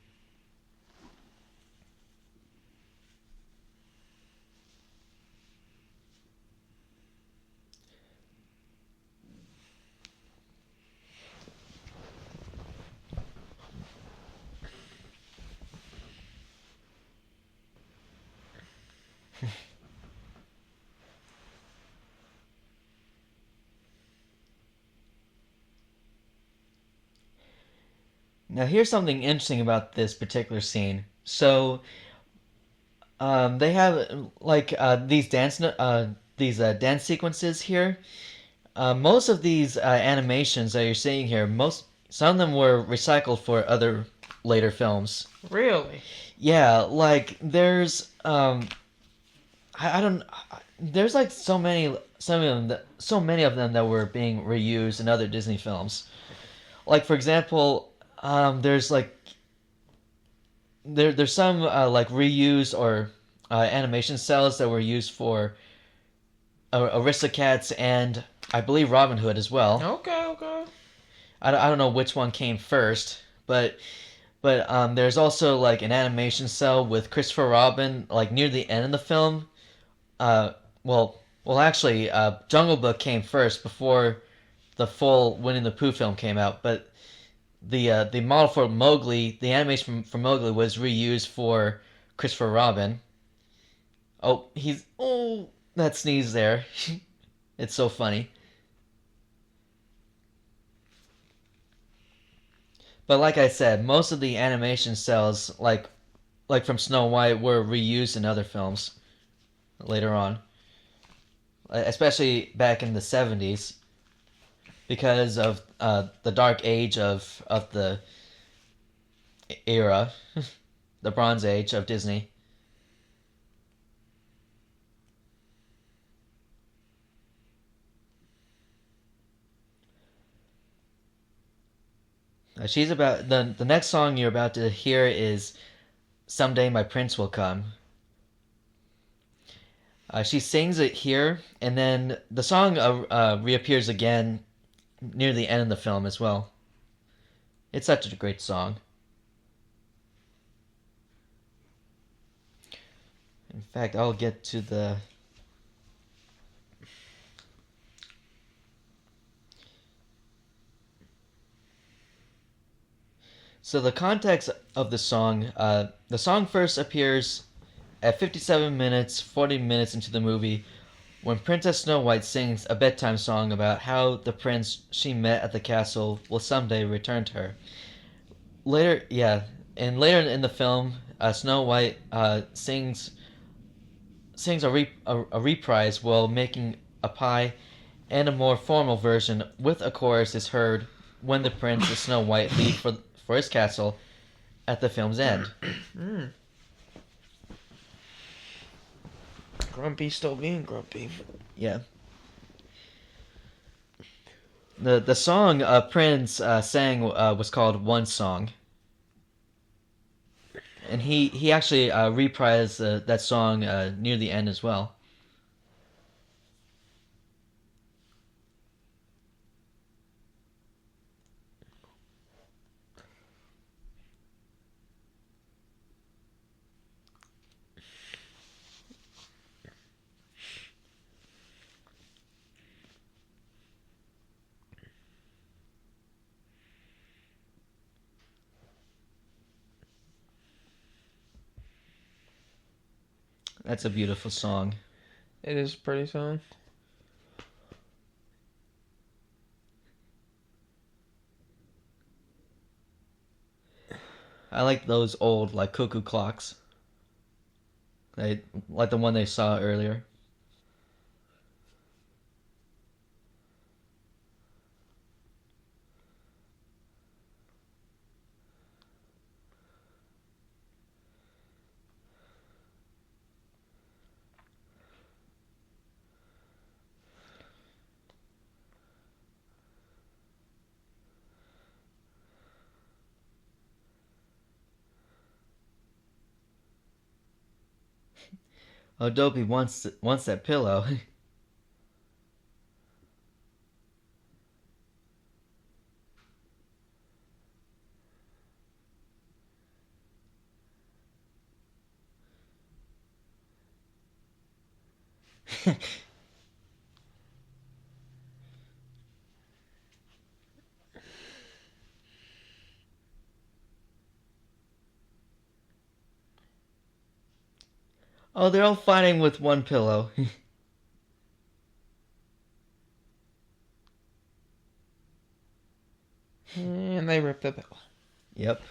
Now, here's something interesting about this particular scene. So, they have these dance sequences here. Most of these animations that you're seeing here, some of them were recycled for other later films. Really? Yeah, like there's I don't there's like so many of them that were being reused in other Disney films. Like for example. There's like there's some like reused or animation cells that were used for Aristocats and I believe Robin Hood as well. Okay. I don't know which one came first, but But there's also like an animation cell with Christopher Robin like near the end of the film. Uh, actually, Jungle Book came first before the full Winnie the Pooh film came out. But the model for Mowgli, the animation for Mowgli was reused for Christopher Robin. That sneeze there. It's so funny. But like I said, most of the animation cells, like from Snow White, were reused in other films later on, especially back in the 70s, because of the dark age of the era, the Bronze Age of Disney. She's about the next song you're about to hear is "Someday My Prince Will Come." She sings it here, and then the song reappears again near the end of the film as well. It's such a great song. In fact, I'll get to the. So the context of the song first appears at 57 minutes, 40 minutes into the movie, when Princess Snow White sings a bedtime song about how the prince she met at the castle will someday return to her. Later in the film, Snow White sings a reprise while making a pie, and a more formal version with a chorus is heard when the prince and Snow White leave for his castle at the film's end. Grumpy still being grumpy. Yeah. The song Prince sang was called One Song. And he actually reprised that song near the end as well. That's a beautiful song. It is a pretty song. I like those old like cuckoo clocks. Like the one they saw earlier. Oh, Dopey wants that pillow. Oh, they're all fighting with one pillow. And they ripped the pillow. Yep.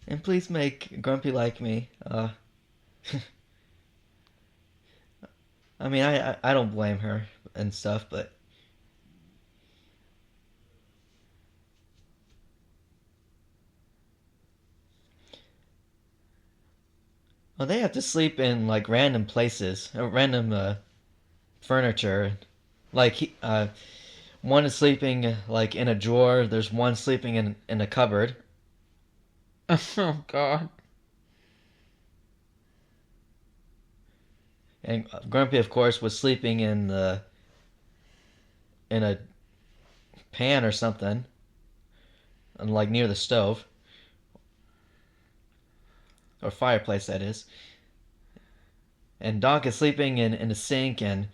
And please make Grumpy like me. I mean, I don't blame her and stuff, but Well, they have to sleep in like random places, random furniture. Like one is sleeping like in a drawer. There's one sleeping in a cupboard. Oh God. And Grumpy, of course, was sleeping in a pan or something, and like near the stove or fireplace, that is. And Doc is sleeping in a sink, and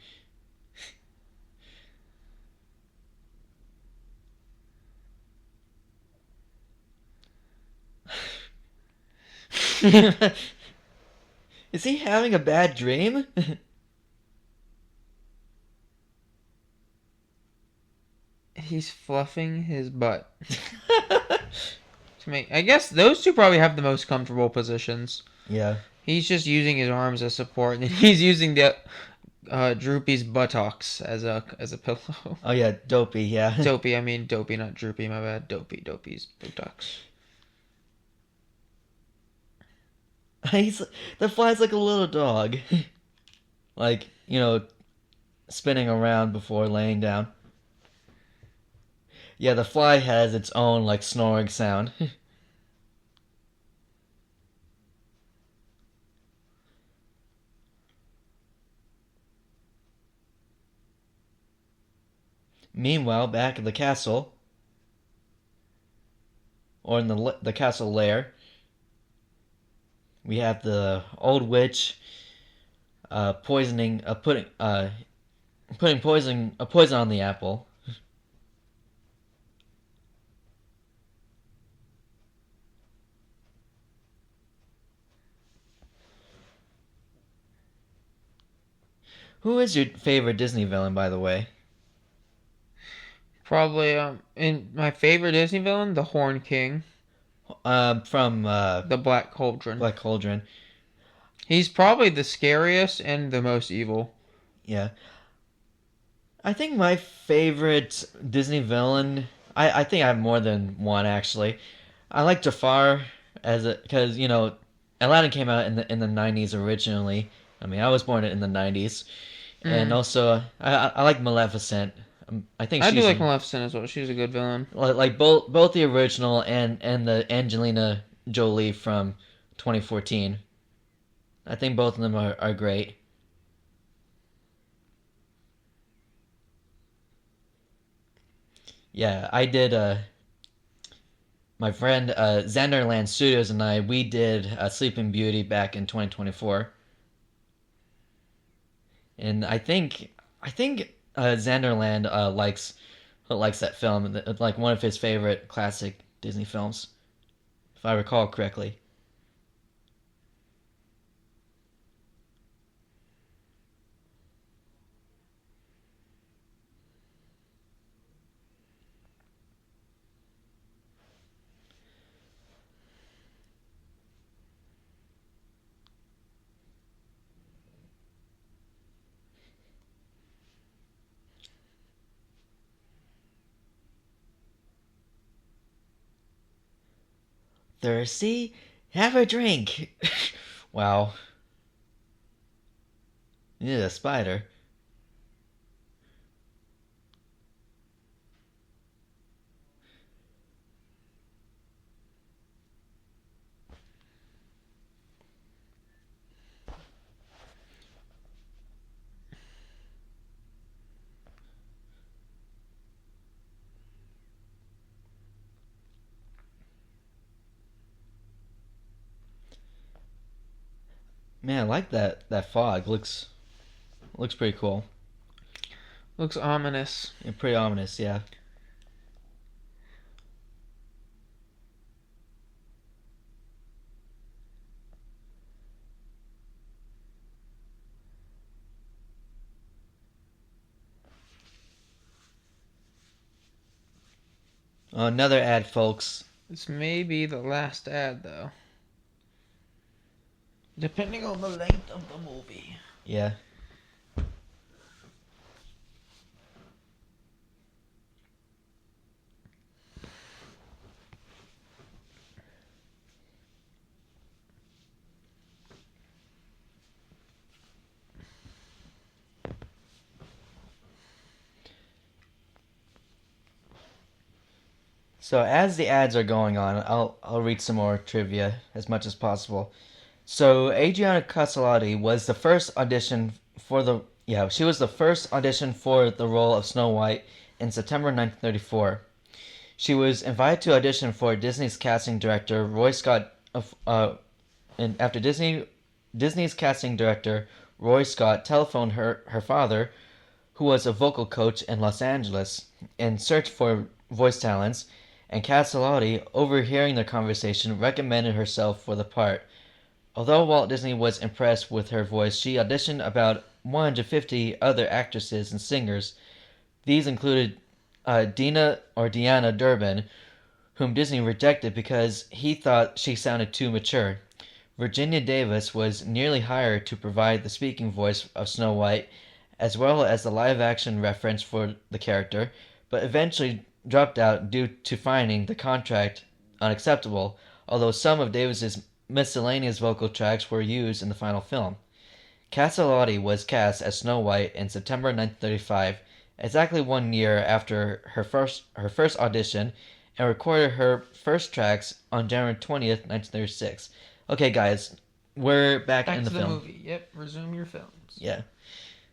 is he having a bad dream? He's fluffing his butt. I guess those two probably have the most comfortable positions. Yeah. He's just using his arms as support, and he's using the Droopy's buttocks as a pillow. Oh yeah, Dopey. Yeah. Dopey, I mean Dopey, not Droopy. My bad. Dopey's buttocks. He's the fly's like a little dog, like spinning around before laying down. Yeah, the fly has its own like snoring sound. Meanwhile, back at the castle, or in the castle lair, we have the old witch poisoning, putting poison on the apple. Who is your favorite Disney villain, by the way? Probably in my favorite Disney villain, the Horn King, From the Black Cauldron. Black Cauldron. He's probably the scariest and the most evil. Yeah. I think my favorite Disney villain. I think I have more than one actually. I like Jafar because Aladdin came out in the '90s originally. I mean, I was born in the '90s, and also I like Maleficent. I think I she's do like Maleficent as well. She's a good villain. like both the original and the Angelina Jolie from 2014. I think both of them are great. Yeah, I did. My friend Xanderland Studios and I, we did Sleeping Beauty back in 2024, and I think Xanderland likes that film, like one of his favorite classic Disney films, if I recall correctly. Thirsty? Have a drink. Wow. Yeah, a spider. Man, I like that fog. Looks pretty cool. Looks ominous. Yeah, pretty ominous, yeah. Another ad, folks. This may be the last ad, though. Depending on the length of the movie. Yeah. So as the ads are going on, I'll read some more trivia as much as possible. So Adriana Caselotti was the first audition for the she was the first audition for the role of Snow White in September 1934. She was invited to audition for Disney's casting director Roy Scott. And after Disney's casting director Roy Scott telephoned her father, who was a vocal coach in Los Angeles, in search for voice talents, and Castellotti, overhearing their conversation, recommended herself for the part. Although Walt Disney was impressed with her voice, she auditioned about 150 other actresses and singers. These included Deanna Durbin, whom Disney rejected because he thought she sounded too mature. Virginia Davis was nearly hired to provide the speaking voice of Snow White, as well as the live-action reference for the character, but eventually dropped out due to finding the contract unacceptable, although some of Davis's miscellaneous vocal tracks were used in the final film. Castellotti was cast as Snow White in September 1935, exactly 1 year after her first audition, and recorded her first tracks on January 20th, 1936. Okay, guys, we're back in the to the film. movie. Yep, resume your films. Yeah.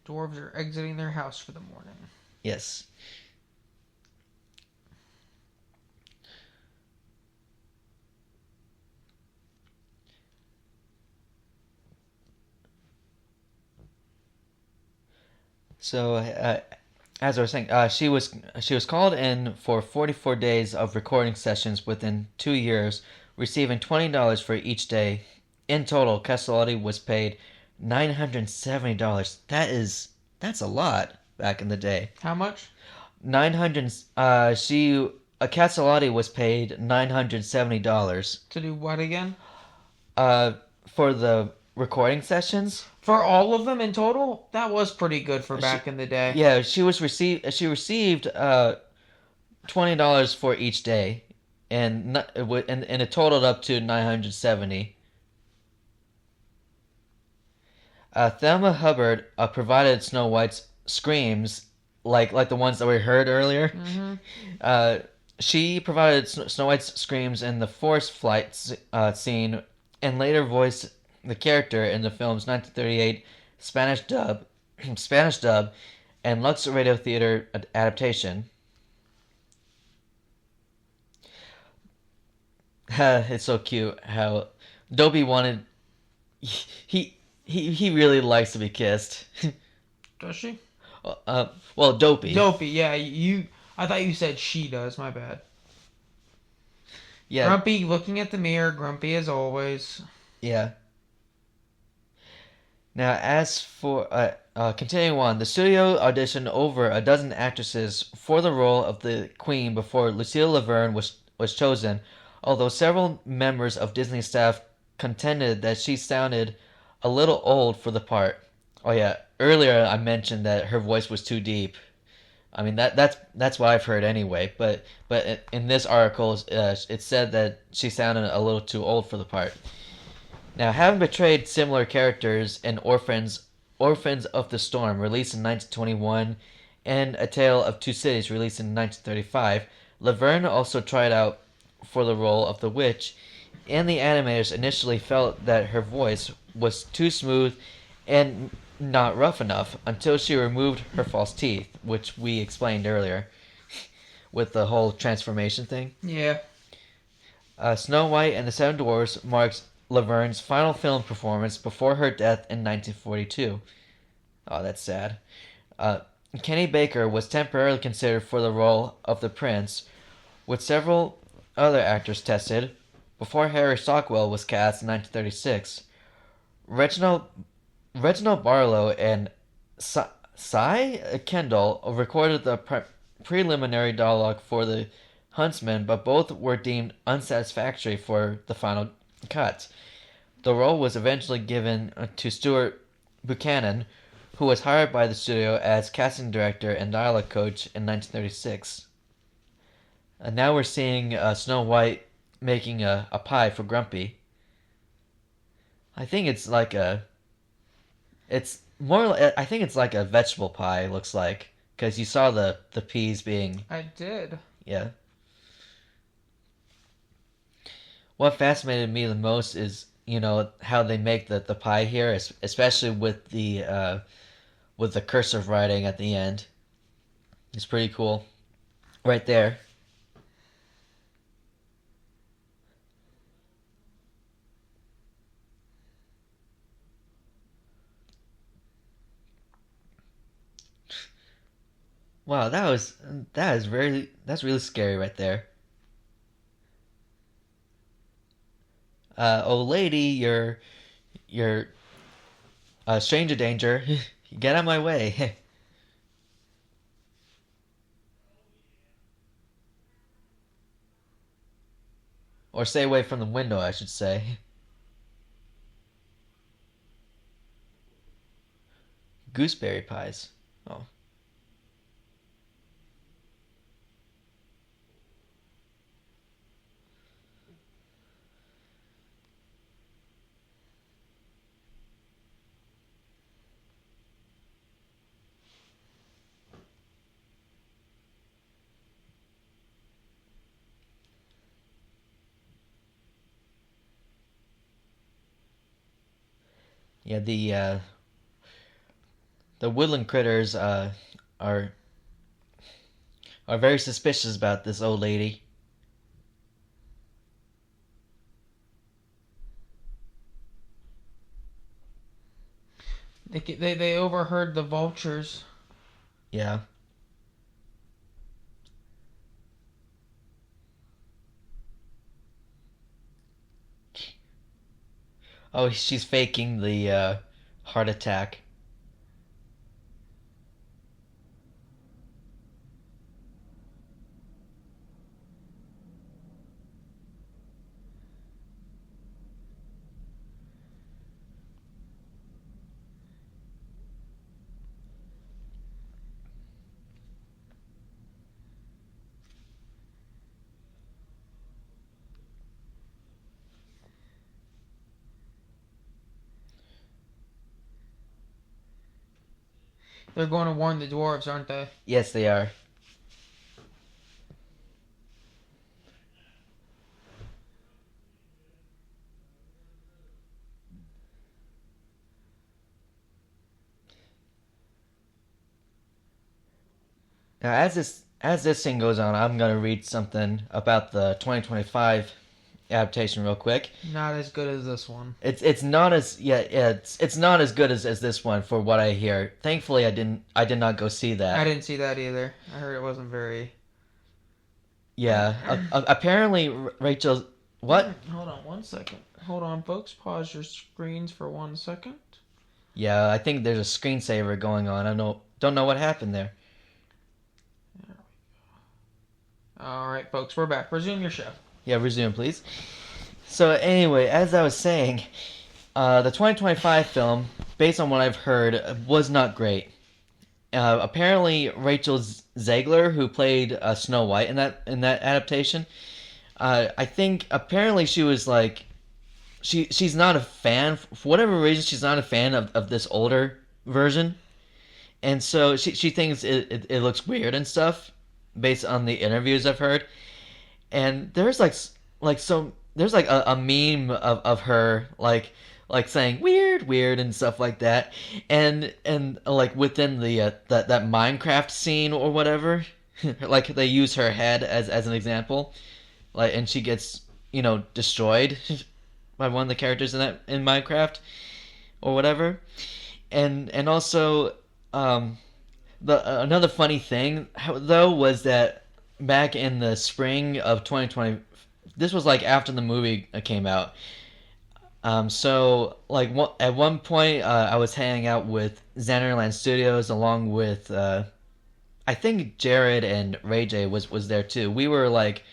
Dwarves are exiting their house for the morning. Yes. So, as I was saying, she was called in for 44 days of recording sessions within 2 years, receiving $20 for each day. In total, Castellotti was paid $970. That's a lot back in the day. How much? 900. Castellotti was paid $970. To do what again? For the recording sessions. For all of them in total? That was pretty good for back in the day. Yeah, she received $20 for each day, and it totaled up to $970. Thelma Hubbard provided Snow White's screams, like the ones that we heard earlier. Mm-hmm. She provided Snow White's screams in the forest flight scene, and later voiced the character in the film's 1938 Spanish dub, and Lux Radio Theater adaptation. It's so cute how Dopey wanted. He really likes to be kissed. Does she? Well, Dopey. Dopey, yeah. I thought you said she does. My bad. Yeah. Grumpy looking at the mirror. Grumpy as always. Yeah. Now, as for continuing on, the studio auditioned over a dozen actresses for the role of the Queen before Lucille Laverne was chosen, although several members of Disney staff contended that she sounded a little old for the part. Oh yeah, earlier I mentioned that her voice was too deep. I mean that's what I've heard anyway. But in this article, it said that she sounded a little too old for the part. Now, having portrayed similar characters in Orphans of the Storm, released in 1921, and A Tale of Two Cities, released in 1935, Laverne also tried out for the role of the witch, and the animators initially felt that her voice was too smooth and not rough enough until she removed her false teeth, which we explained earlier with the whole transformation thing. Yeah. Snow White and the Seven Dwarfs marks Laverne's final film performance before her death in 1942. Oh, that's sad. Kenny Baker was temporarily considered for the role of the prince, with several other actors tested, before Harry Stockwell was cast in 1936. Reginald Barlow and Cy Kendall recorded the preliminary dialogue for the Huntsman, but both were deemed unsatisfactory for the final cut. The role was eventually given to Stuart Buchanan, who was hired by the studio as casting director and dialogue coach in 1936. And now we're seeing Snow White making a pie for Grumpy. I think it's like a vegetable pie, looks like, because you saw the peas being. I did. Yeah. what fascinated me the most is how they make the pie here, especially with the cursive writing at the end. It's pretty cool, right there. Wow, that's really scary right there. Old lady, you're stranger danger. Get out of my way. Or stay away from the window, I should say. Gooseberry pies. Oh. Yeah, the woodland critters are are very suspicious about this old lady. They overheard the vultures. Yeah. Oh, she's faking the heart attack. They're going to warn the dwarves, aren't they? Yes, they are. Now, as this thing goes on, I'm gonna read something about the 2025 adaptation real quick. Not as good as this one. It's not as it's not as good as this one for what I hear. Thankfully, I did not go see that. I didn't see that either. I heard it wasn't very. Yeah, apparently Rachel. What? Hold on 1 second. Hold on, folks. Pause your screens for 1 second. Yeah, I think there's a screensaver going on. Don't know what happened there. All right, folks, we're back. Resume your show. Yeah, resume, please. So anyway, as I was saying, the 2025 film, based on what I've heard, was not great. Apparently, Rachel Zegler, who played Snow White in that adaptation, I think apparently she was like, she's not a fan for whatever reason. She's not a fan of this older version, and so she thinks it looks weird and stuff based on the interviews I've heard. And there's there's like a meme of her like saying weird and stuff like that, and like within the that Minecraft scene or whatever, like they use her head as an example, like, and she gets destroyed by one of the characters in Minecraft or whatever, and also the another funny thing though was that back in the spring of 2020, this was like after the movie came out. So like at one point, I was hanging out with Xanderland Studios along with I think Jared and Ray J was there too. We were like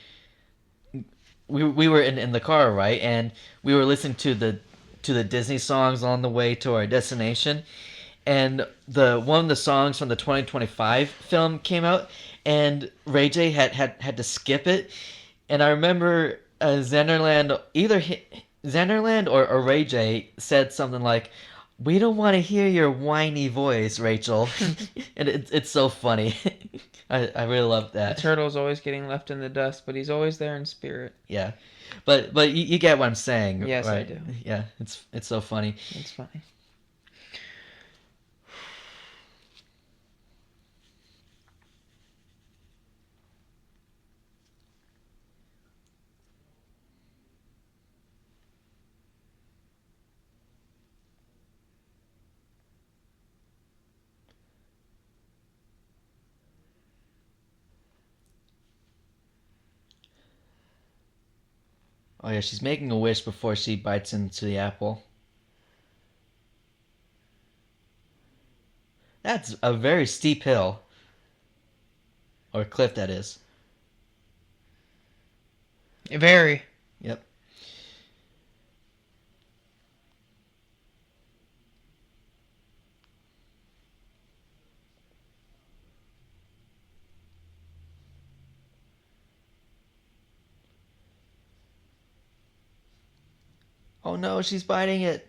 we were in the car, right, and we were listening to the Disney songs on the way to our destination, and the one of the songs from the 2025 film came out, and Ray J had to skip it, and I remember Xanderland or Ray J said something like, We don't want to hear your whiny voice, Rachel. And it's so funny. I really love The that. turtle's always getting left in the dust, but he's always there in spirit. Yeah, but you get what I'm saying, Yes, I right? do. Yeah, it's so funny. It's funny. Oh yeah, she's making a wish before she bites into the apple. That's a very steep hill. Or cliff, that is. Very. Yep. Oh no, she's biting it.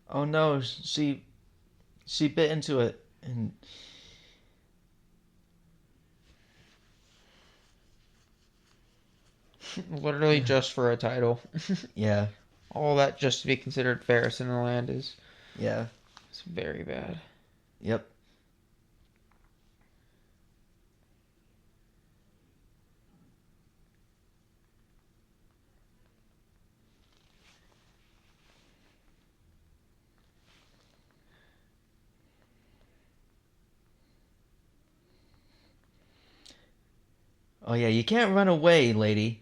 Oh no, she bit into it and Literally just for a title. yeah, All that just to be considered fairest in the land is yeah, it's very bad. yep. Oh yeah, you can't run away, lady.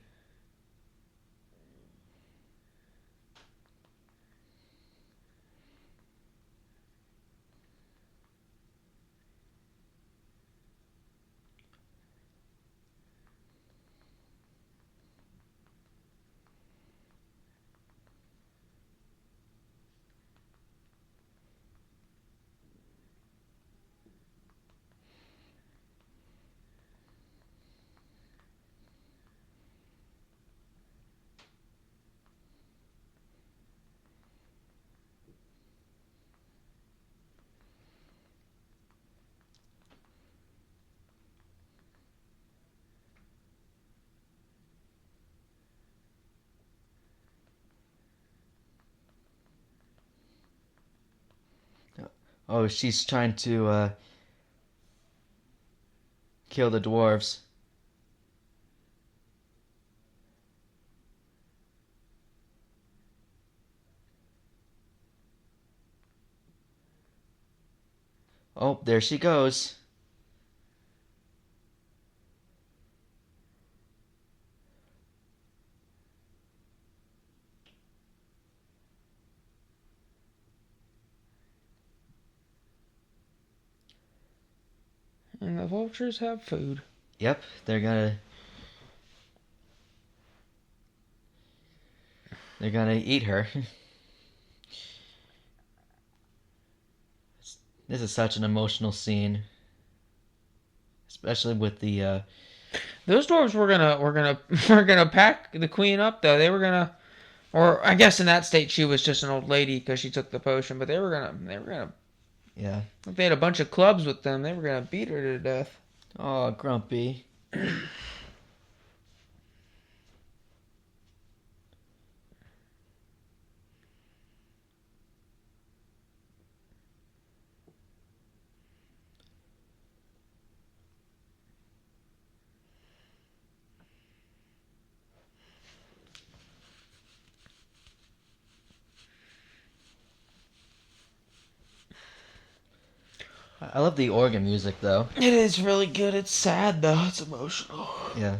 Oh, she's trying to kill the dwarves. Oh, there she goes. And the vultures have food. Yep, they're gonna eat her. This is such an emotional scene, especially with the Those dwarves were gonna pack the queen up though. They were gonna, or I guess in that state she was just an old lady because she took the potion. But they were gonna. yeah. If they had a bunch of clubs with them, they were gonna beat her to death. Oh, Grumpy. I love the organ music though. It is really good. It's sad though. It's emotional. Yeah.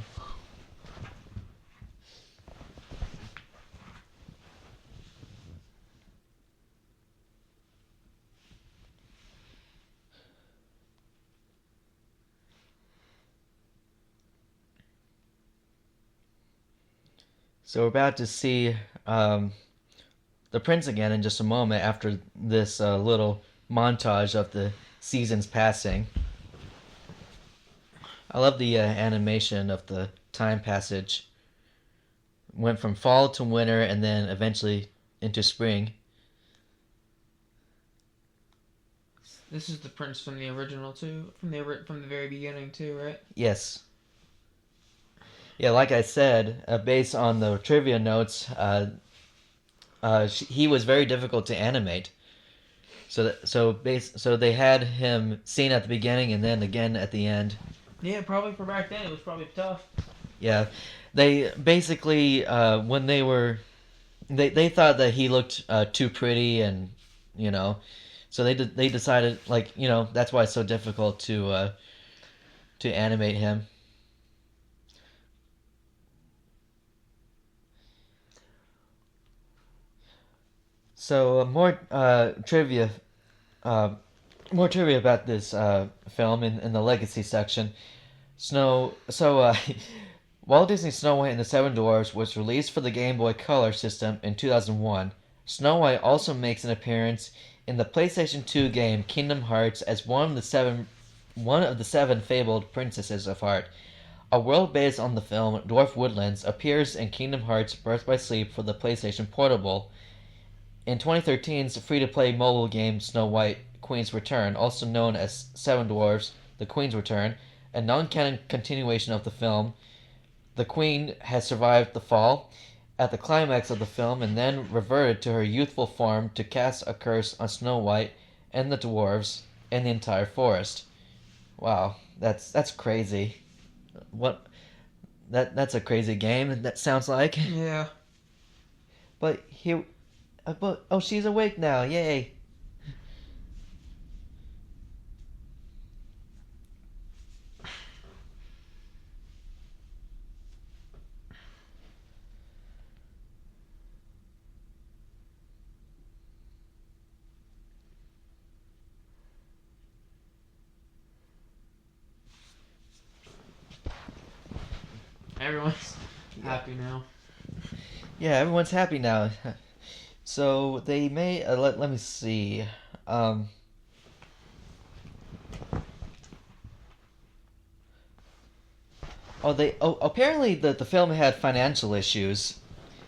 So we're about to see the prince again in just a moment after this little montage of the seasons passing. I love the animation of the time passage. Went from fall to winter and then eventually into spring. This is the prince from the original too, from the very beginning too, right? Yes. Yeah, like I said, based on the trivia notes, he was very difficult to animate. So they had him seen at the beginning and then again at the end. Yeah, probably for back then it was probably tough. Yeah, they basically when they thought that he looked too pretty and so they decided that's why it's so difficult to animate him. So trivia about this film in the legacy section. Walt Disney's Snow White and the Seven Dwarfs was released for the Game Boy Color system in 2001. Snow White also makes an appearance in the PlayStation 2 game Kingdom Hearts as one of the seven fabled princesses of Heart. A world based on the film Dwarf Woodlands appears in Kingdom Hearts Birth by Sleep for the PlayStation Portable. In 2013's free-to-play mobile game Snow White: Queen's Return, also known as Seven Dwarfs: The Queen's Return, a non-canon continuation of the film, the Queen has survived the fall at the climax of the film and then reverted to her youthful form to cast a curse on Snow White and the dwarves and the entire forest. Wow, that's crazy. That's a crazy game. That sounds like. Yeah. But she's awake now! Yay! Everyone's happy now. Yeah, everyone's happy now. So they may let me see. Apparently the film had financial issues.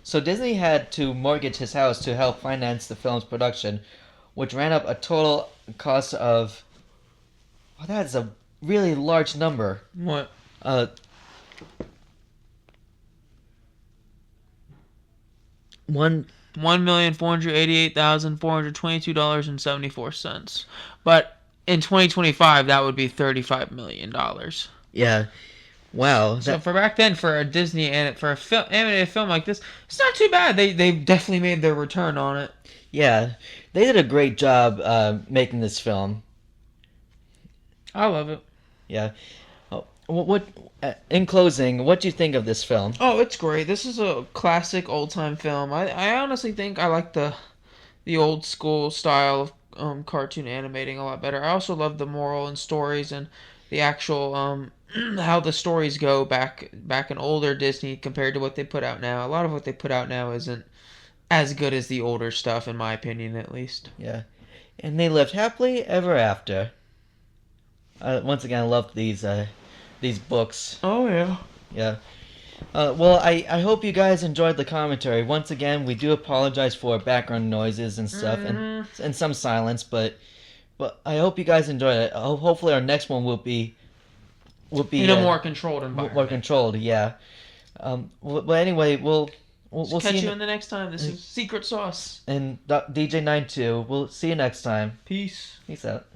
So Disney had to mortgage his house to help finance the film's production, which ran up a total cost of that's a really large number. What? $1,488,422.74. But in 2025, that would be $35 million. Yeah. Wow. So for back then, for a Disney and for a animated film like this, it's not too bad. They definitely made their return on it. Yeah, they did a great job making this film. I love it. Yeah. What in closing, what do you think of this film? Oh, it's great. This is a classic old time film. I honestly think I like the old school style of cartoon animating a lot better. I also love the moral and stories and the actual how the stories go back in older Disney compared to what they put out now. A lot of what they put out now isn't as good as the older stuff, in my opinion, at least. Yeah, and they lived happily ever after. Once again, I love these books. Oh yeah. Yeah. Well, I hope you guys enjoyed the commentary. Once again, we do apologize for background noises and stuff and some silence, but I hope you guys enjoyed it. Hopefully, our next one will be in a more controlled environment. More controlled, yeah. But anyway, we'll catch see you in the next time. This is Secret Sauce and DJ92. We'll see you next time. Peace. Peace out.